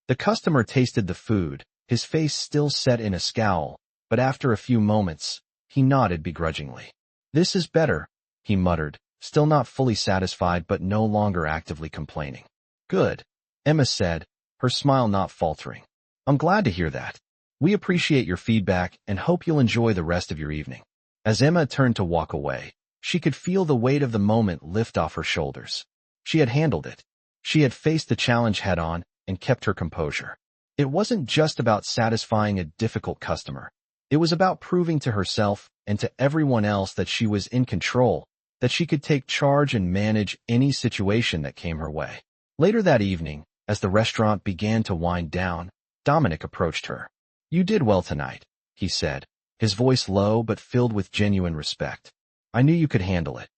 The customer tasted the food, his face still set in a scowl, but after a few moments, he nodded begrudgingly. "This is better," he muttered, still not fully satisfied but no longer actively complaining. "Good," Emma said, her smile not faltering. "I'm glad to hear that. We appreciate your feedback and hope you'll enjoy the rest of your evening." As Emma turned to walk away, she could feel the weight of the moment lift off her shoulders. She had handled it. She had faced the challenge head-on and kept her composure. It wasn't just about satisfying a difficult customer. It was about proving to herself and to everyone else that she was in control, that she could take charge and manage any situation that came her way. Later that evening, as the restaurant began to wind down, Dominic approached her. "You did well tonight," he said, his voice low but filled with genuine respect. "I knew you could handle it."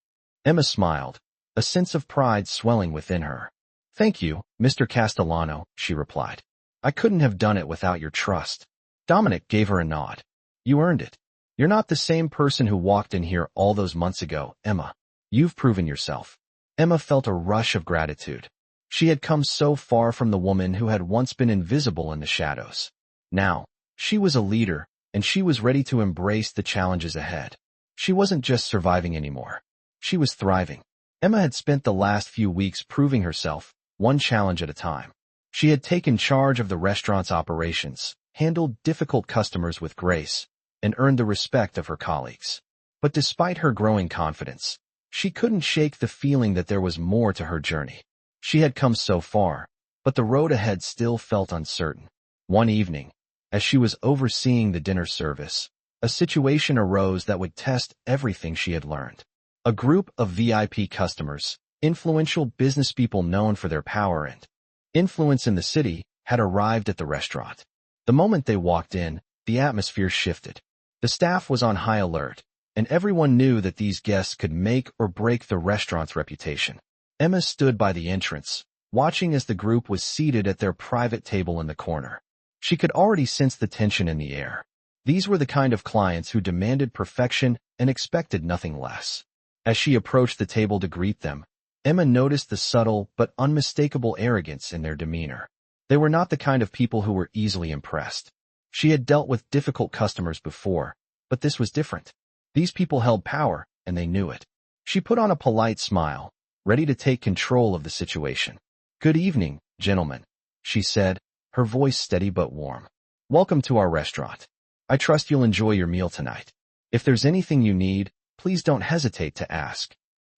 Emma smiled, a sense of pride swelling within her. "Thank you, Mr. Castellano," she replied. "I couldn't have done it without your trust." Dominic gave her a nod. "You earned it. You're not the same person who walked in here all those months ago, Emma. You've proven yourself." Emma felt a rush of gratitude. She had come so far from the woman who had once been invisible in the shadows. Now, she was a leader, and she was ready to embrace the challenges ahead. She wasn't just surviving anymore. She was thriving. Emma had spent the last few weeks proving herself, one challenge at a time. She had taken charge of the restaurant's operations, handled difficult customers with grace, and earned the respect of her colleagues. But despite her growing confidence, she couldn't shake the feeling that there was more to her journey. She had come so far, but the road ahead still felt uncertain. One evening, as she was overseeing the dinner service, a situation arose that would test everything she had learned. A group of VIP customers, influential businesspeople known for their power and influence in the city, had arrived at the restaurant. The moment they walked in, the atmosphere shifted. The staff was on high alert, and everyone knew that these guests could make or break the restaurant's reputation. Emma stood by the entrance, watching as the group was seated at their private table in the corner. She could already sense the tension in the air. These were the kind of clients who demanded perfection and expected nothing less. As she approached the table to greet them, Emma noticed the subtle but unmistakable arrogance in their demeanor. They were not the kind of people who were easily impressed. She had dealt with difficult customers before, but this was different. These people held power, and they knew it. She put on a polite smile, ready to take control of the situation. "Good evening, gentlemen," she said, her voice steady but warm. "Welcome to our restaurant. I trust you'll enjoy your meal tonight. If there's anything you need, please don't hesitate to ask."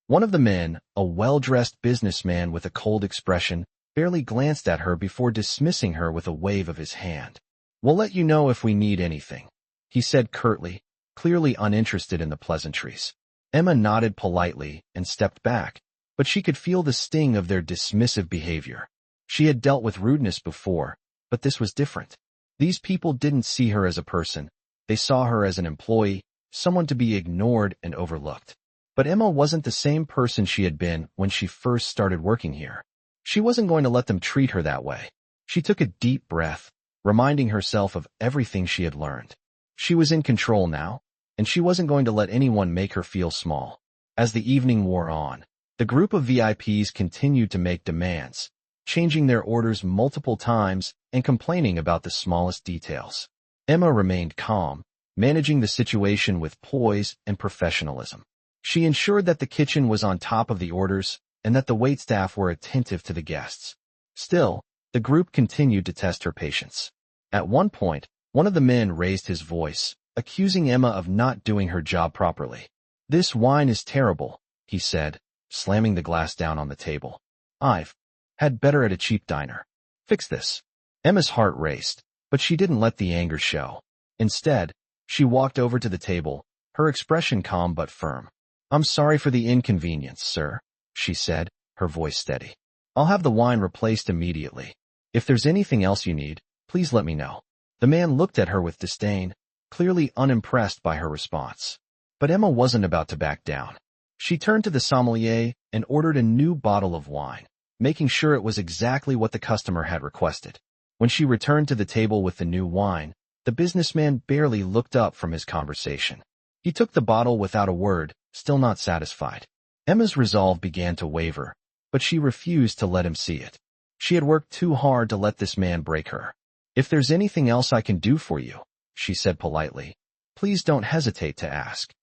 One of the men, a well-dressed businessman with a cold expression, barely glanced at her before dismissing her with a wave of his hand. "We'll let you know if we need anything," he said curtly, clearly uninterested in the pleasantries. Emma nodded politely and stepped back, but she could feel the sting of their dismissive behavior. She had dealt with rudeness before, but this was different. These people didn't see her as a person. They saw her as an employee, someone to be ignored and overlooked. But Emma wasn't the same person she had been when she first started working here. She wasn't going to let them treat her that way. She took a deep breath, reminding herself of everything she had learned. She was in control now, and she wasn't going to let anyone make her feel small. As the evening wore on, the group of VIPs continued to make demands, changing their orders multiple times and complaining about the smallest details. Emma remained calm, managing the situation with poise and professionalism. She ensured that the kitchen was on top of the orders and that the waitstaff were attentive to the guests. Still, the group continued to test her patience. At one point, one of the men raised his voice, accusing Emma of not doing her job properly. "This wine is terrible," he said, slamming the glass down on the table. "I've had better at a cheap diner. Fix this." Emma's heart raced, but she didn't let the anger show. Instead, she walked over to the table, her expression calm but firm. "I'm sorry for the inconvenience, sir," she said, her voice steady. "I'll have the wine replaced immediately. If there's anything else you need, please let me know." The man looked at her with disdain, clearly unimpressed by her response. But Emma wasn't about to back down. She turned to the sommelier and ordered a new bottle of wine, making sure it was exactly what the customer had requested. When she returned to the table with the new wine, the businessman barely looked up from his conversation. He took the bottle without a word, still not satisfied. Emma's resolve began to waver, but she refused to let him see it. She had worked too hard to let this man break her. "If there's anything else I can do for you," she said politely, "please don't hesitate to ask."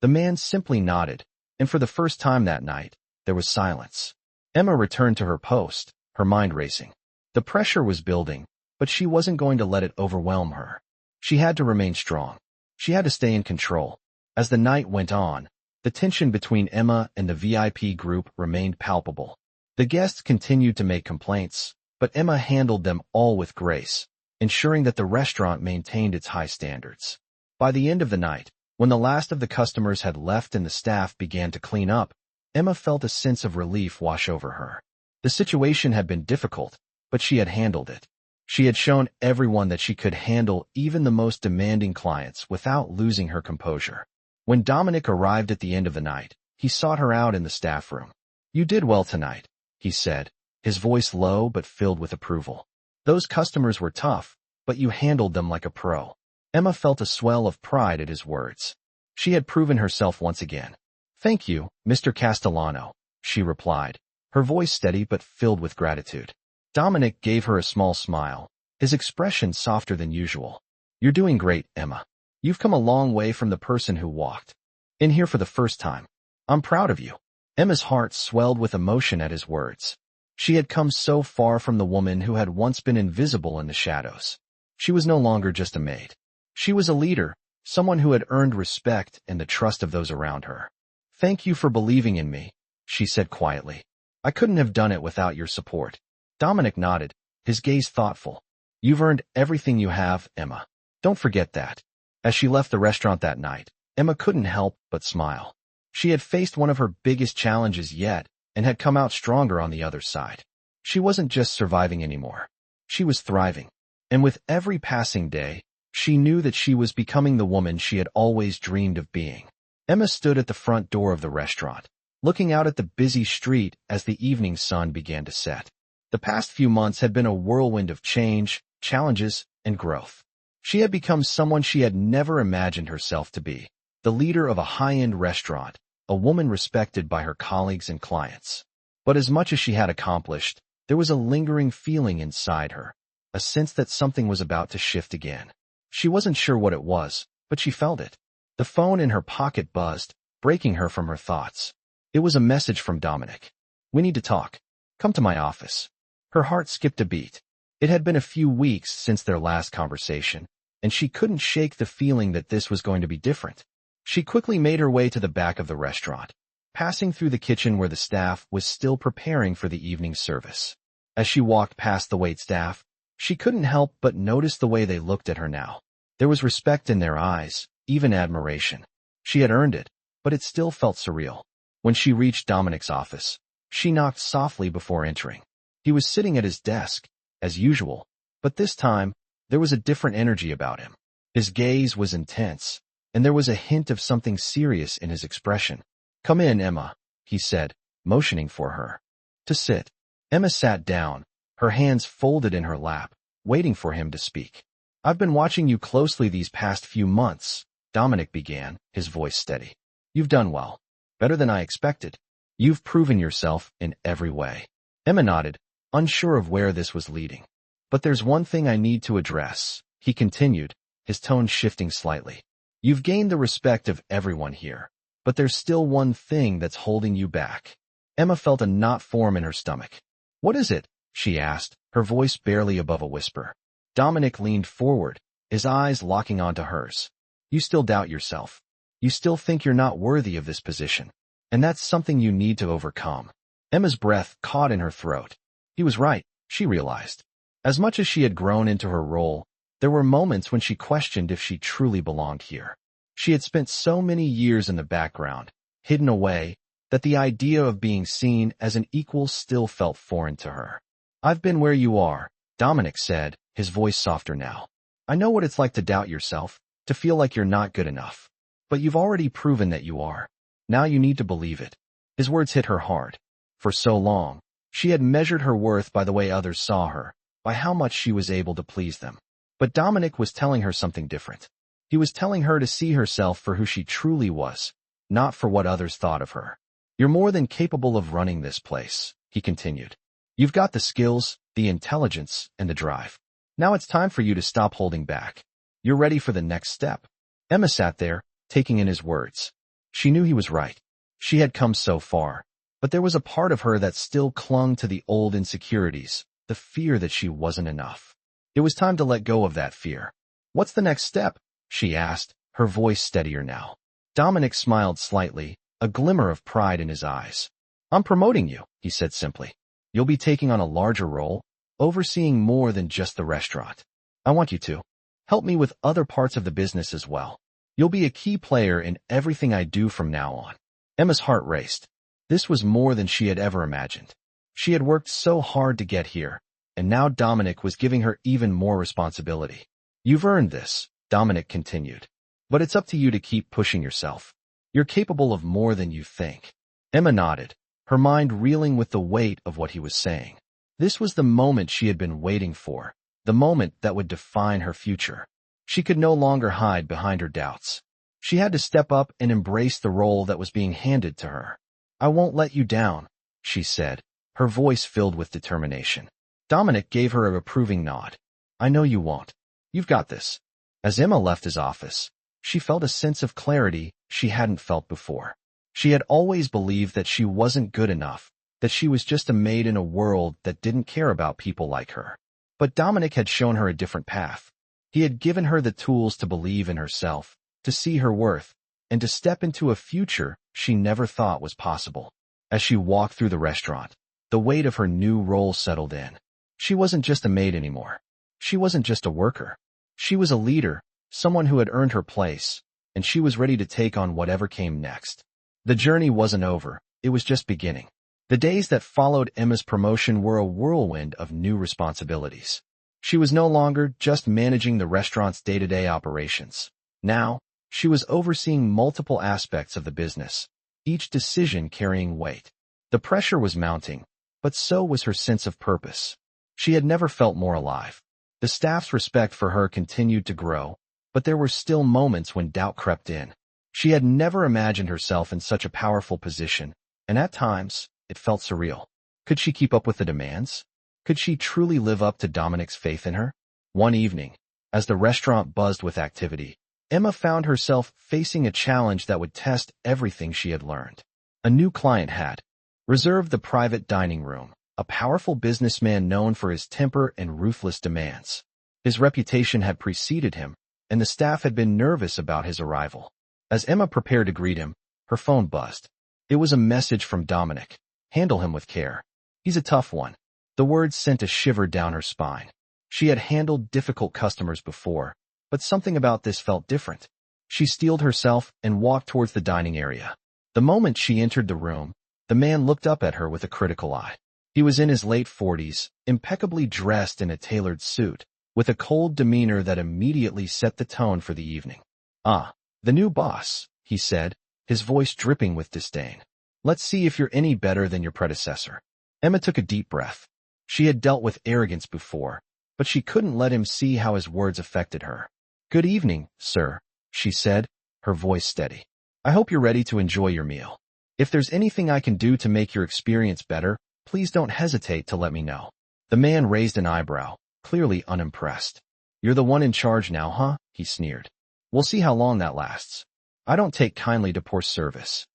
The man simply nodded, and for the first time that night, there was silence. Emma returned to her post, her mind racing. The pressure was building, but she wasn't going to let it overwhelm her. She had to remain strong. She had to stay in control. As the night went on, the tension between Emma and the VIP group remained palpable. The guests continued to make complaints, but Emma handled them all with grace, ensuring that the restaurant maintained its high standards. By the end of the night, when the last of the customers had left and the staff began to clean up, Emma felt a sense of relief wash over her. The situation had been difficult, but she had handled it. She had shown everyone that she could handle even the most demanding clients without losing her composure. When Dominic arrived at the end of the night, he sought her out in the staff room. "You did well tonight," he said, his voice low but filled with approval. "Those customers were tough, but you handled them like a pro." Emma felt a swell of pride at his words. She had proven herself once again. "Thank you, Mr. Castellano," she replied, her voice steady but filled with gratitude. Dominic gave her a small smile, his expression softer than usual. "You're doing great, Emma. You've come a long way from the person who walked in here for the first time. I'm proud of you." Emma's heart swelled with emotion at his words. She had come so far from the woman who had once been invisible in the shadows. She was no longer just a maid. She was a leader, someone who had earned respect and the trust of those around her. "Thank you for believing in me," she said quietly. "I couldn't have done it without your support." Dominic nodded, his gaze thoughtful. "You've earned everything you have, Emma. Don't forget that." As she left the restaurant that night, Emma couldn't help but smile. She had faced one of her biggest challenges yet and had come out stronger on the other side. She wasn't just surviving anymore. She was thriving. And with every passing day, she knew that she was becoming the woman she had always dreamed of being. Emma stood at the front door of the restaurant, looking out at the busy street as the evening sun began to set. The past few months had been a whirlwind of change, challenges, and growth. She had become someone she had never imagined herself to be, the leader of a high-end restaurant, a woman respected by her colleagues and clients. But as much as she had accomplished, there was a lingering feeling inside her, a sense that something was about to shift again. She wasn't sure what it was, but she felt it. The phone in her pocket buzzed, breaking her from her thoughts. It was a message from Dominic. "We need to talk. Come to my office." Her heart skipped a beat. It had been a few weeks since their last conversation, and she couldn't shake the feeling that this was going to be different. She quickly made her way to the back of the restaurant, passing through the kitchen where the staff was still preparing for the evening service. As she walked past the waitstaff, she couldn't help but notice the way they looked at her now. There was respect in their eyes, even admiration. She had earned it, but it still felt surreal. When she reached Dominic's office, she knocked softly before entering. He was sitting at his desk, as usual, but this time, there was a different energy about him. His gaze was intense, and there was a hint of something serious in his expression. "Come in, Emma," he said, motioning for her to sit. Emma sat down, her hands folded in her lap, waiting for him to speak. "I've been watching you closely these past few months," Dominic began, his voice steady. "You've done well. Better than I expected. You've proven yourself in every way." Emma nodded, unsure of where this was leading. "But there's one thing I need to address," he continued, his tone shifting slightly. "You've gained the respect of everyone here, but there's still one thing that's holding you back." Emma felt a knot form in her stomach. "What is it?" she asked, her voice barely above a whisper. Dominic leaned forward, his eyes locking onto hers. "You still doubt yourself. You still think you're not worthy of this position. And that's something you need to overcome." Emma's breath caught in her throat. He was right, she realized. As much as she had grown into her role, there were moments when she questioned if she truly belonged here. She had spent so many years in the background, hidden away, that the idea of being seen as an equal still felt foreign to her. "I've been where you are," Dominic said, his voice softer now. "I know what it's like to doubt yourself, to feel like you're not good enough. But you've already proven that you are. Now you need to believe it." His words hit her hard. For so long, she had measured her worth by the way others saw her, by how much she was able to please them. But Dominic was telling her something different. He was telling her to see herself for who she truly was, not for what others thought of her. "You're more than capable of running this place," he continued. "You've got the skills, the intelligence, and the drive. Now it's time for you to stop holding back. You're ready for the next step." Emma sat there, taking in his words. She knew he was right. She had come so far, but there was a part of her that still clung to the old insecurities, the fear that she wasn't enough. It was time to let go of that fear. "What's the next step?" she asked, her voice steadier now. Dominic smiled slightly, a glimmer of pride in his eyes. "I'm promoting you," he said simply. "You'll be taking on a larger role, overseeing more than just the restaurant. I want you to help me with other parts of the business as well. You'll be a key player in everything I do from now on." Emma's heart raced. This was more than she had ever imagined. She had worked so hard to get here, and now Dominic was giving her even more responsibility. "You've earned this," Dominic continued. "But it's up to you to keep pushing yourself. You're capable of more than you think." Emma nodded, her mind reeling with the weight of what he was saying. This was the moment she had been waiting for, the moment that would define her future. She could no longer hide behind her doubts. She had to step up and embrace the role that was being handed to her. "I won't let you down," she said, her voice filled with determination. Dominic gave her a approving nod. "I know you won't. You've got this." As Emma left his office, she felt a sense of clarity she hadn't felt before. She had always believed that she wasn't good enough, that she was just a maid in a world that didn't care about people like her. But Dominic had shown her a different path. He had given her the tools to believe in herself, to see her worth, and to step into a future she never thought was possible. As she walked through the restaurant, the weight of her new role settled in. She wasn't just a maid anymore. She wasn't just a worker. She was a leader, someone who had earned her place, and she was ready to take on whatever came next. The journey wasn't over, it was just beginning. The days that followed Emma's promotion were a whirlwind of new responsibilities. She was no longer just managing the restaurant's day-to-day operations. Now, she was overseeing multiple aspects of the business, each decision carrying weight. The pressure was mounting, but so was her sense of purpose. She had never felt more alive. The staff's respect for her continued to grow, but there were still moments when doubt crept in. She had never imagined herself in such a powerful position, and at times, it felt surreal. Could she keep up with the demands? Could she truly live up to Dominic's faith in her? One evening, as the restaurant buzzed with activity, Emma found herself facing a challenge that would test everything she had learned. A new client had reserved the private dining room, a powerful businessman known for his temper and ruthless demands. His reputation had preceded him, and the staff had been nervous about his arrival. As Emma prepared to greet him, her phone buzzed. It was a message from Dominic. Handle him with care. He's a tough one. The words sent a shiver down her spine. She had handled difficult customers before, but something about this felt different. She steeled herself and walked towards the dining area. The moment she entered the room, the man looked up at her with a critical eye. He was in his late 40s, impeccably dressed in a tailored suit, with a cold demeanor that immediately set the tone for the evening. "Ah, the new boss," he said, his voice dripping with disdain. "Let's see if you're any better than your predecessor." Emma took a deep breath. She had dealt with arrogance before, but she couldn't let him see how his words affected her. "Good evening, sir," she said, her voice steady. "I hope you're ready to enjoy your meal. If there's anything I can do to make your experience better, please don't hesitate to let me know." The man raised an eyebrow, clearly unimpressed. "You're the one in charge now, huh?" he sneered. "We'll see how long that lasts. I don't take kindly to poor service."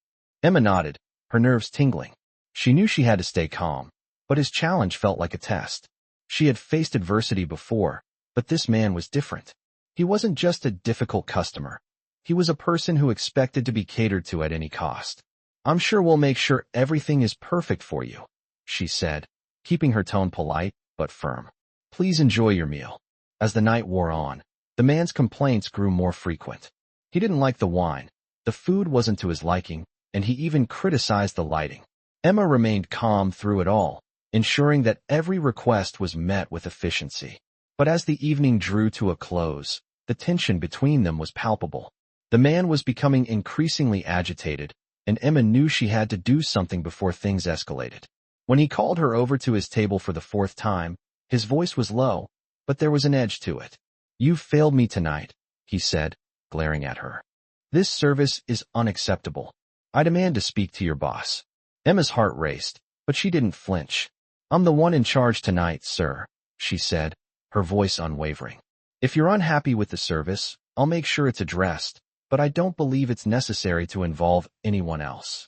Emma nodded, her nerves tingling. She knew she had to stay calm, but his challenge felt like a test. She had faced adversity before, but this man was different. He wasn't just a difficult customer. He was a person who expected to be catered to at any cost. "I'm sure we'll make sure everything is perfect for you," she said, keeping her tone polite but firm. "Please enjoy your meal." As the night wore on, the man's complaints grew more frequent. He didn't like the wine, the food wasn't to his liking, and he even criticized the lighting. Emma remained calm through it all, ensuring that every request was met with efficiency. But as the evening drew to a close, the tension between them was palpable. The man was becoming increasingly agitated, and Emma knew she had to do something before things escalated. When he called her over to his table for the fourth time, his voice was low, but there was an edge to it. "You've failed me tonight," he said, glaring at her. "This service is unacceptable. I demand to speak to your boss." Emma's heart raced, but she didn't flinch. "I'm the one in charge tonight, sir," she said, her voice unwavering. "If you're unhappy with the service, I'll make sure it's addressed, but I don't believe it's necessary to involve anyone else."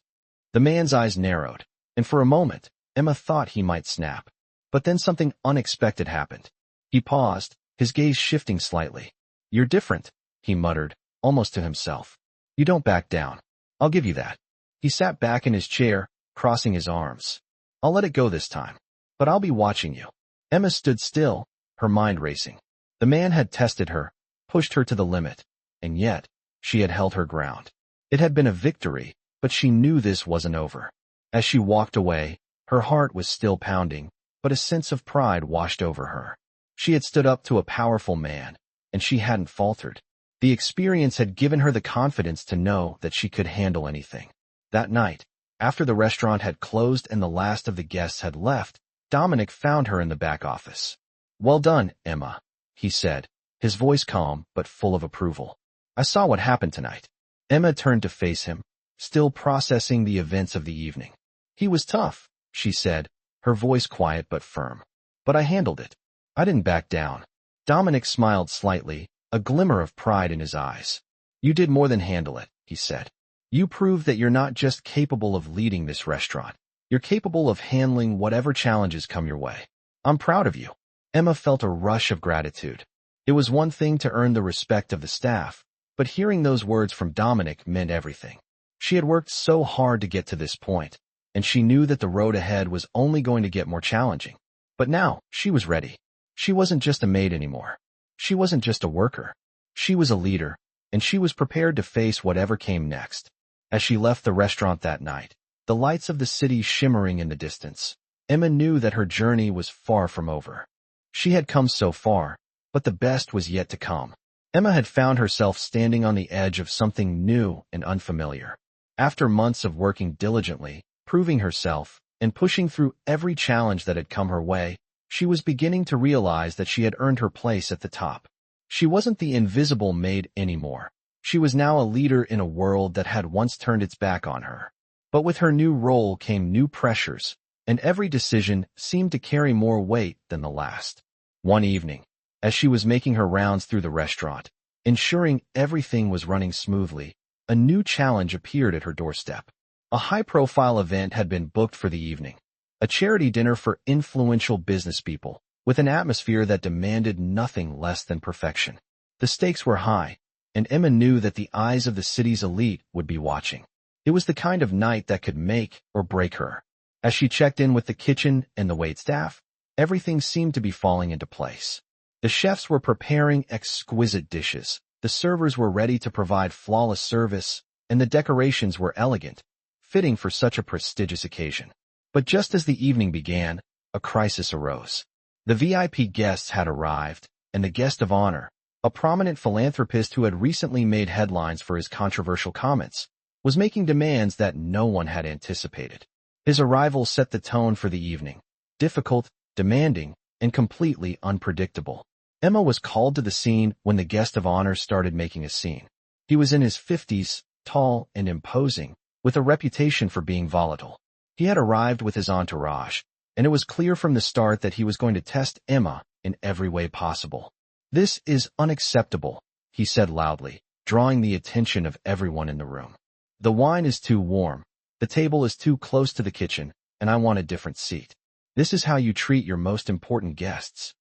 The man's eyes narrowed, and for a moment, Emma thought he might snap. But then something unexpected happened. He paused, his gaze shifting slightly. "You're different," he muttered, almost to himself. "You don't back down. I'll give you that." He sat back in his chair, crossing his arms. "I'll let it go this time, but I'll be watching you." Emma stood still, her mind racing. The man had tested her, pushed her to the limit, and yet, she had held her ground. It had been a victory, but she knew this wasn't over. As she walked away, her heart was still pounding, but a sense of pride washed over her. She had stood up to a powerful man, and she hadn't faltered. The experience had given her the confidence to know that she could handle anything. That night, after the restaurant had closed and the last of the guests had left, Dominic found her in the back office. "Well done, Emma," he said, his voice calm but full of approval. "I saw what happened tonight." Emma turned to face him, still processing the events of the evening. "He was tough," she said, her voice quiet but firm. "But I handled it. I didn't back down." Dominic smiled slightly, a glimmer of pride in his eyes. "You did more than handle it," he said. "You proved that you're not just capable of leading this restaurant. You're capable of handling whatever challenges come your way. I'm proud of you." Emma felt a rush of gratitude. It was one thing to earn the respect of the staff, but hearing those words from Dominic meant everything. She had worked so hard to get to this point, and she knew that the road ahead was only going to get more challenging. But now, she was ready. She wasn't just a maid anymore. She wasn't just a worker. She was a leader, and she was prepared to face whatever came next. As she left the restaurant that night, the lights of the city shimmering in the distance, Emma knew that her journey was far from over. She had come so far, but the best was yet to come. Emma had found herself standing on the edge of something new and unfamiliar. After months of working diligently, proving herself, and pushing through every challenge that had come her way, she was beginning to realize that she had earned her place at the top. She wasn't the invisible maid anymore. She was now a leader in a world that had once turned its back on her. But with her new role came new pressures, and every decision seemed to carry more weight than the last. One evening, as she was making her rounds through the restaurant, ensuring everything was running smoothly, a new challenge appeared at her doorstep. A high-profile event had been booked for the evening, a charity dinner for influential businesspeople, with an atmosphere that demanded nothing less than perfection. The stakes were high, and Emma knew that the eyes of the city's elite would be watching. It was the kind of night that could make or break her. As she checked in with the kitchen and the waitstaff, everything seemed to be falling into place. The chefs were preparing exquisite dishes, the servers were ready to provide flawless service, and the decorations were elegant, fitting for such a prestigious occasion. But just as the evening began, a crisis arose. The VIP guests had arrived, and the guest of honor, a prominent philanthropist who had recently made headlines for his controversial comments, was making demands that no one had anticipated. His arrival set the tone for the evening, difficult, demanding, and completely unpredictable. Emma was called to the scene when the guest of honor started making a scene. He was in his 50s, tall and imposing, with a reputation for being volatile. He had arrived with his entourage, and it was clear from the start that he was going to test Emma in every way possible. "This is unacceptable," he said loudly, drawing the attention of everyone in the room. "The wine is too warm, the table is too close to the kitchen, and I want a different seat. This is how you treat your most important guests."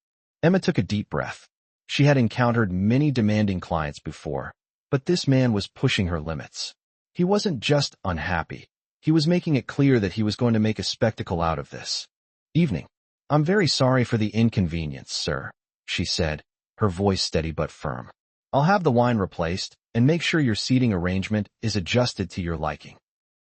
Emma took a deep breath. She had encountered many demanding clients before, but this man was pushing her limits. He wasn't just unhappy. He was making it clear that he was going to make a spectacle out of this evening. "I'm very sorry for the inconvenience, sir," she said, her voice steady but firm. "I'll have the wine replaced and make sure your seating arrangement is adjusted to your liking."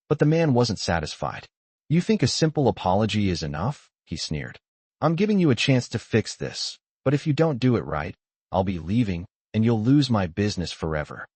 But the man wasn't satisfied. "You think a simple apology is enough?" he sneered. "I'm giving you a chance to fix this, but if you don't do it right, I'll be leaving, and you'll lose my business forever."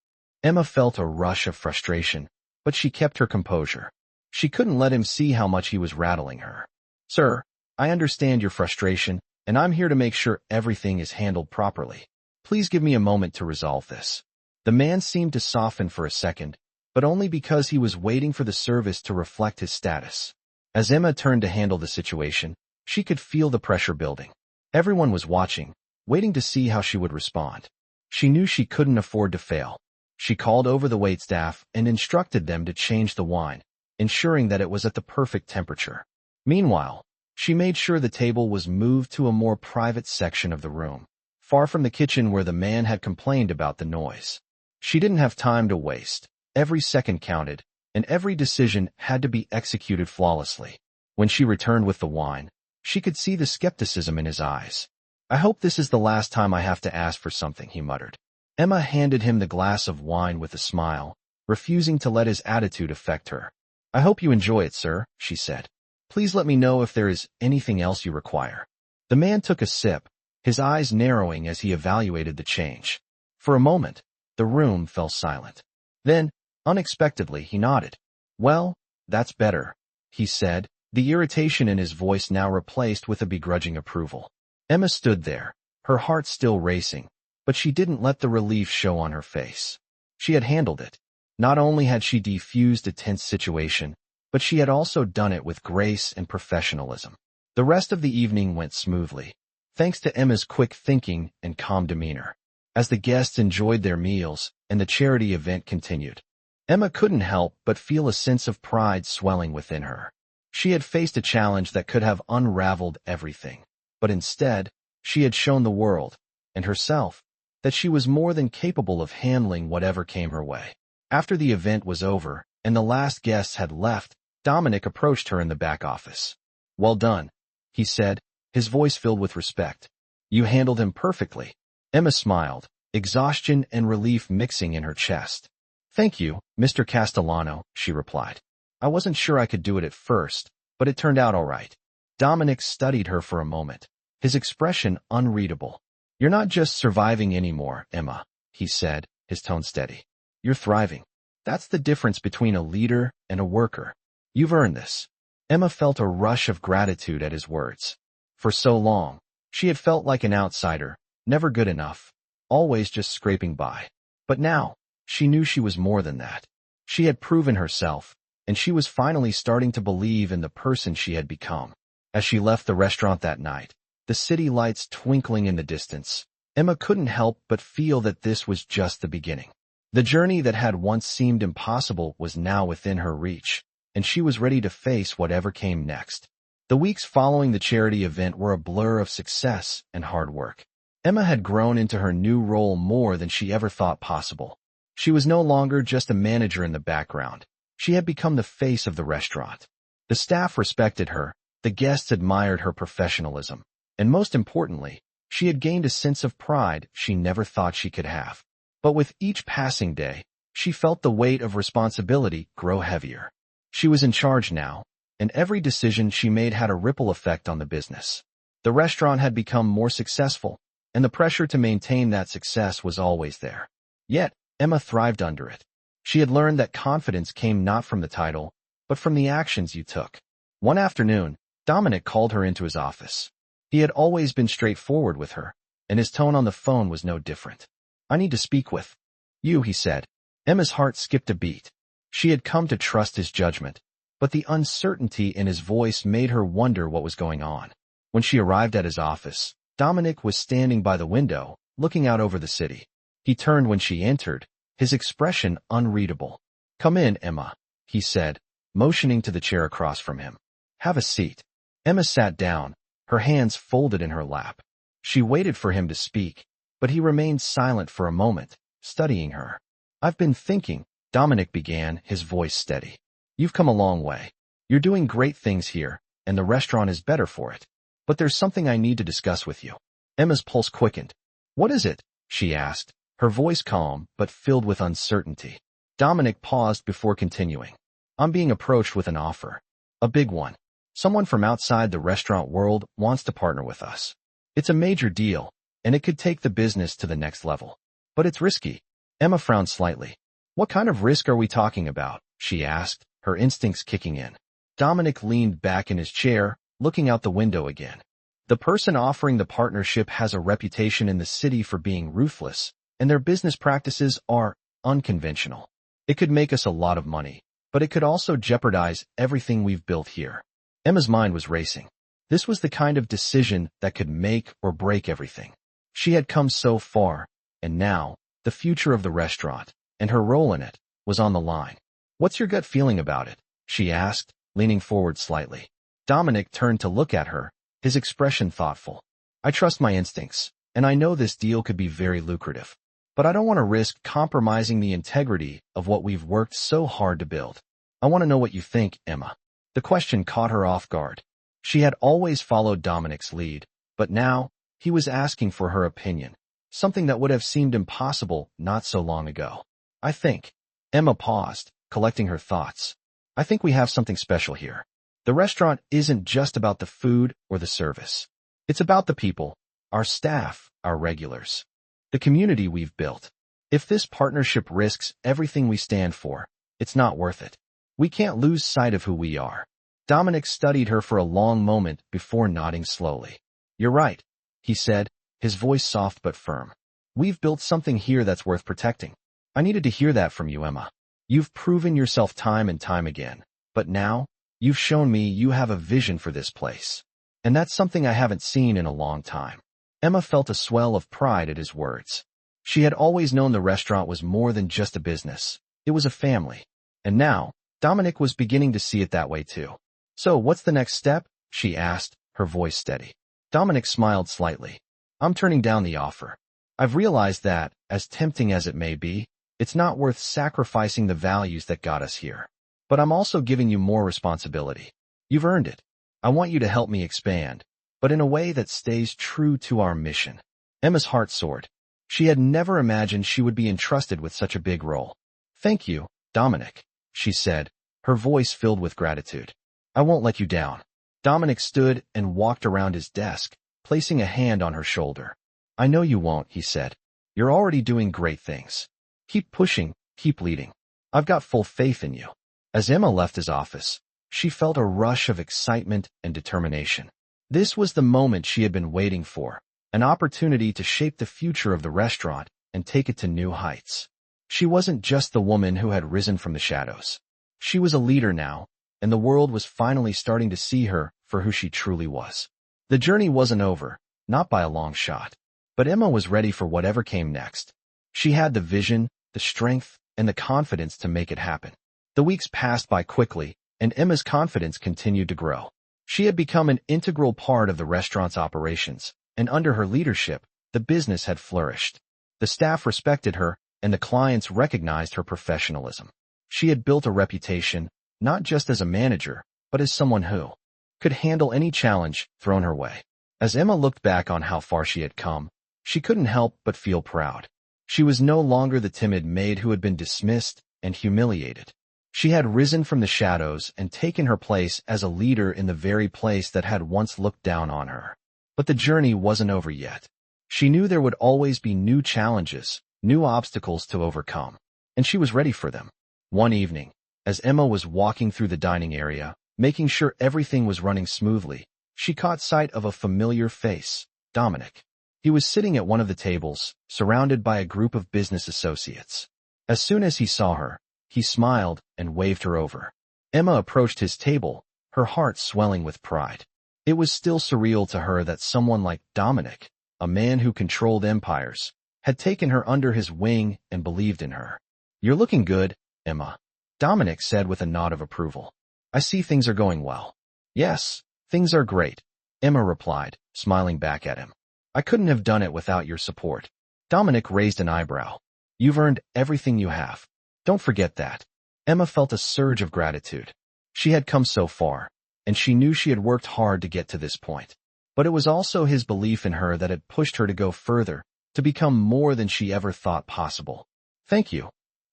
Emma felt a rush of frustration, but she kept her composure. She couldn't let him see how much he was rattling her. "Sir, I understand your frustration, and I'm here to make sure everything is handled properly. Please give me a moment to resolve this." The man seemed to soften for a second, but only because he was waiting for the service to reflect his status. As Emma turned to handle the situation, she could feel the pressure building. Everyone was watching, waiting to see how she would respond. She knew she couldn't afford to fail. She called over the waitstaff and instructed them to change the wine, ensuring that it was at the perfect temperature. Meanwhile, she made sure the table was moved to a more private section of the room, far from the kitchen where the man had complained about the noise. She didn't have time to waste. Every second counted, and every decision had to be executed flawlessly. When she returned with the wine, she could see the skepticism in his eyes. "I hope this is the last time I have to ask for something," he muttered. Emma handed him the glass of wine with a smile, refusing to let his attitude affect her. "I hope you enjoy it, sir," she said. "Please let me know if there is anything else you require." The man took a sip, his eyes narrowing as he evaluated the change. For a moment, the room fell silent. Then, unexpectedly, he nodded. "Well, that's better," he said, the irritation in his voice now replaced with a begrudging approval. Emma stood there, her heart still racing, but she didn't let the relief show on her face. She had handled it. Not only had she defused a tense situation, but she had also done it with grace and professionalism. The rest of the evening went smoothly, thanks to Emma's quick thinking and calm demeanor. As the guests enjoyed their meals and the charity event continued, Emma couldn't help but feel a sense of pride swelling within her. She had faced a challenge that could have unraveled everything, but instead, she had shown the world, and herself, that she was more than capable of handling whatever came her way. After the event was over, and the last guests had left, Dominic approached her in the back office. "Well done," he said, his voice filled with respect. "You handled him perfectly." Emma smiled, exhaustion and relief mixing in her chest. "Thank you, Mr. Castellano," she replied. "I wasn't sure I could do it at first, but it turned out all right." Dominic studied her for a moment, his expression unreadable. "You're not just surviving anymore, Emma," he said, his tone steady. "You're thriving. That's the difference between a leader and a worker. You've earned this." Emma felt a rush of gratitude at his words. For so long, she had felt like an outsider, never good enough, always just scraping by. But now, she knew she was more than that. She had proven herself, and she was finally starting to believe in the person she had become. As she left the restaurant that night, the city lights twinkling in the distance, Emma couldn't help but feel that this was just the beginning. The journey that had once seemed impossible was now within her reach, and she was ready to face whatever came next. The weeks following the charity event were a blur of success and hard work. Emma had grown into her new role more than she ever thought possible. She was no longer just a manager in the background. She had become the face of the restaurant. The staff respected her, the guests admired her professionalism, and most importantly, she had gained a sense of pride she never thought she could have. But with each passing day, she felt the weight of responsibility grow heavier. She was in charge now, and every decision she made had a ripple effect on the business. The restaurant had become more successful, and the pressure to maintain that success was always there. Yet, Emma thrived under it. She had learned that confidence came not from the title, but from the actions you took. One afternoon, Dominic called her into his office. He had always been straightforward with her, and his tone on the phone was no different. "I need to speak with you," he said. Emma's heart skipped a beat. She had come to trust his judgment, but the uncertainty in his voice made her wonder what was going on. When she arrived at his office, Dominic was standing by the window, looking out over the city. He turned when she entered, his expression unreadable. "Come in, Emma," he said, motioning to the chair across from him. "Have a seat." Emma sat down, her hands folded in her lap. She waited for him to speak, but he remained silent for a moment, studying her. "I've been thinking," Dominic began, his voice steady. "You've come a long way. You're doing great things here, and the restaurant is better for it. But there's something I need to discuss with you." Emma's pulse quickened. "What is it?" she asked, her voice calm but filled with uncertainty. Dominic paused before continuing. "I'm being approached with an offer. A big one. Someone from outside the restaurant world wants to partner with us. It's a major deal, and it could take the business to the next level. But it's risky." Emma frowned slightly. "What kind of risk are we talking about?" she asked, her instincts kicking in. Dominic leaned back in his chair, looking out the window again. "The person offering the partnership has a reputation in the city for being ruthless, and their business practices are unconventional. It could make us a lot of money, but it could also jeopardize everything we've built here." Emma's mind was racing. This was the kind of decision that could make or break everything. She had come so far, and now, the future of the restaurant, and her role in it, was on the line. "What's your gut feeling about it?" she asked, leaning forward slightly. Dominic turned to look at her, his expression thoughtful. "I trust my instincts, and I know this deal could be very lucrative. But I don't want to risk compromising the integrity of what we've worked so hard to build. I want to know what you think, Emma." The question caught her off guard. She had always followed Dominic's lead, but now, he was asking for her opinion, something that would have seemed impossible not so long ago. "I think." Emma paused, collecting her thoughts. "I think we have something special here. The restaurant isn't just about the food or the service. It's about the people, our staff, our regulars, the community we've built. If this partnership risks everything we stand for, it's not worth it. We can't lose sight of who we are." Dominic studied her for a long moment before nodding slowly. "You're right," he said, his voice soft but firm. "We've built something here that's worth protecting. I needed to hear that from you, Emma. You've proven yourself time and time again, but now, you've shown me you have a vision for this place. And that's something I haven't seen in a long time." Emma felt a swell of pride at his words. She had always known the restaurant was more than just a business. It was a family. And now, Dominic was beginning to see it that way too. "So what's the next step?" she asked, her voice steady. Dominic smiled slightly. "I'm turning down the offer. I've realized that, as tempting as it may be, it's not worth sacrificing the values that got us here. But I'm also giving you more responsibility. You've earned it. I want you to help me expand, but in a way that stays true to our mission." Emma's heart soared. She had never imagined she would be entrusted with such a big role. "Thank you, Dominic," she said, her voice filled with gratitude. "I won't let you down." Dominic stood and walked around his desk, placing a hand on her shoulder. "I know you won't," he said. "You're already doing great things. Keep pushing, keep leading. I've got full faith in you." As Emma left his office, she felt a rush of excitement and determination. This was the moment she had been waiting for, an opportunity to shape the future of the restaurant and take it to new heights. She wasn't just the woman who had risen from the shadows. She was a leader now, and the world was finally starting to see her for who she truly was. The journey wasn't over, not by a long shot. But Emma was ready for whatever came next. She had the vision, the strength, and the confidence to make it happen. The weeks passed by quickly, and Emma's confidence continued to grow. She had become an integral part of the restaurant's operations, and under her leadership, the business had flourished. The staff respected her, and the clients recognized her professionalism. She had built a reputation, not just as a manager, but as someone who could handle any challenge thrown her way. As Emma looked back on how far she had come, she couldn't help but feel proud. She was no longer the timid maid who had been dismissed and humiliated. She had risen from the shadows and taken her place as a leader in the very place that had once looked down on her. But the journey wasn't over yet. She knew there would always be new challenges, new obstacles to overcome, and she was ready for them. One evening, as Emma was walking through the dining area, making sure everything was running smoothly, she caught sight of a familiar face, Dominic. He was sitting at one of the tables, surrounded by a group of business associates. As soon as he saw her, he smiled and waved her over. Emma approached his table, her heart swelling with pride. It was still surreal to her that someone like Dominic, a man who controlled empires, had taken her under his wing and believed in her. "You're looking good, Emma," Dominic said with a nod of approval. "I see things are going well." "Yes, things are great," Emma replied, smiling back at him. "I couldn't have done it without your support." Dominic raised an eyebrow. "You've earned everything you have. Don't forget that." Emma felt a surge of gratitude. She had come so far, and she knew she had worked hard to get to this point. But it was also his belief in her that had pushed her to go further, to become more than she ever thought possible. "Thank you,"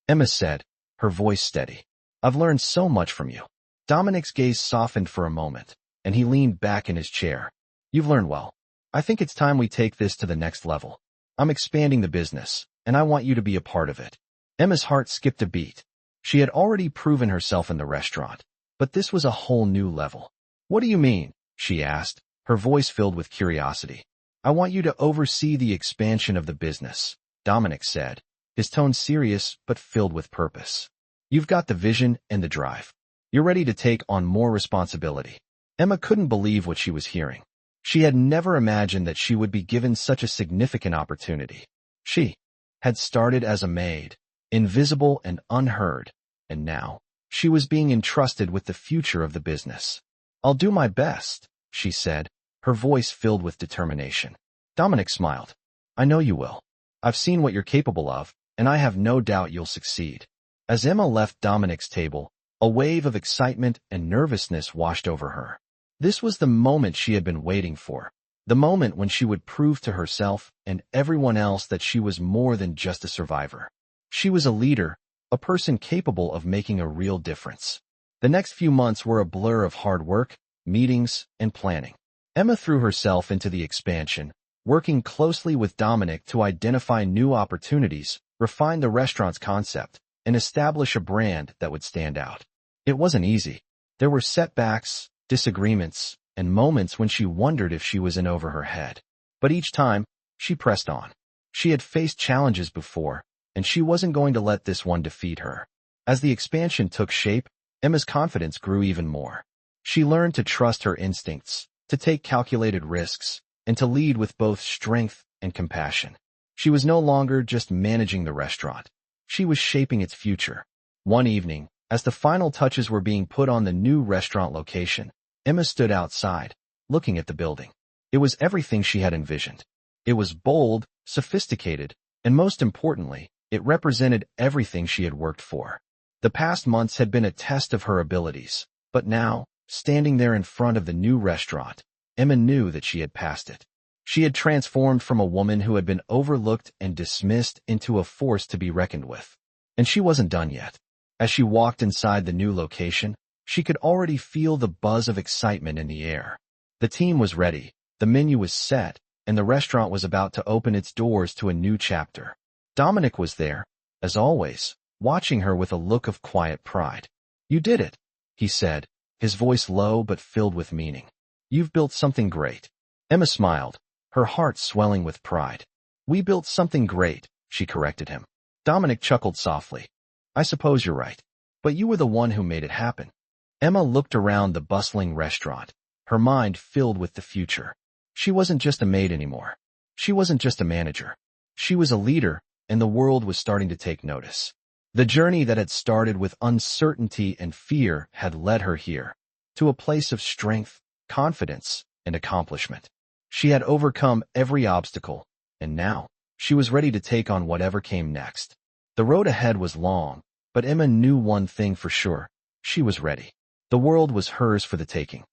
Emma said, her voice steady. "I've learned so much from you." Dominic's gaze softened for a moment, and he leaned back in his chair. "You've learned well. I think it's time we take this to the next level. I'm expanding the business, and I want you to be a part of it." Emma's heart skipped a beat. She had already proven herself in the restaurant, but this was a whole new level. "What do you mean?" she asked, her voice filled with curiosity. "I want you to oversee the expansion of the business," Dominic said, his tone serious but filled with purpose. "You've got the vision and the drive. You're ready to take on more responsibility." Emma couldn't believe what she was hearing. She had never imagined that she would be given such a significant opportunity. She had started as a maid, invisible and unheard, and now she was being entrusted with the future of the business. "I'll do my best," she said, her voice filled with determination. Dominic smiled. "I know you will. I've seen what you're capable of, and I have no doubt you'll succeed." As Emma left Dominic's table, a wave of excitement and nervousness washed over her. This was the moment she had been waiting for, the moment when she would prove to herself and everyone else that she was more than just a survivor. She was a leader, a person capable of making a real difference. The next few months were a blur of hard work, meetings, and planning. Emma threw herself into the expansion, working closely with Dominic to identify new opportunities, refine the restaurant's concept, and establish a brand that would stand out. It wasn't easy. There were setbacks, disagreements, and moments when she wondered if she was in over her head. But each time, she pressed on. She had faced challenges before, and she wasn't going to let this one defeat her. As the expansion took shape, Emma's confidence grew even more. She learned to trust her instincts, to take calculated risks, and to lead with both strength and compassion. She was no longer just managing the restaurant. She was shaping its future. One evening, as the final touches were being put on the new restaurant location, Emma stood outside, looking at the building. It was everything she had envisioned. It was bold, sophisticated, and most importantly, it represented everything she had worked for. The past months had been a test of her abilities, but now, standing there in front of the new restaurant, Emma knew that she had passed it. She had transformed from a woman who had been overlooked and dismissed into a force to be reckoned with. And she wasn't done yet. As she walked inside the new location, she could already feel the buzz of excitement in the air. The team was ready, the menu was set, and the restaurant was about to open its doors to a new chapter. Dominic was there, as always, watching her with a look of quiet pride. "You did it," he said, his voice low but filled with meaning. "You've built something great." Emma smiled, her heart swelling with pride. "We built something great," she corrected him. Dominic chuckled softly. "I suppose you're right." But you were the one who made it happen. Emma looked around the bustling restaurant, her mind filled with the future. She wasn't just a maid anymore. She wasn't just a manager. She was a leader, and the world was starting to take notice. The journey that had started with uncertainty and fear had led her here, to a place of strength, confidence, and accomplishment. She had overcome every obstacle, and now, she was ready to take on whatever came next. The road ahead was long, but Emma knew one thing for sure. She was ready. The world was hers for the taking.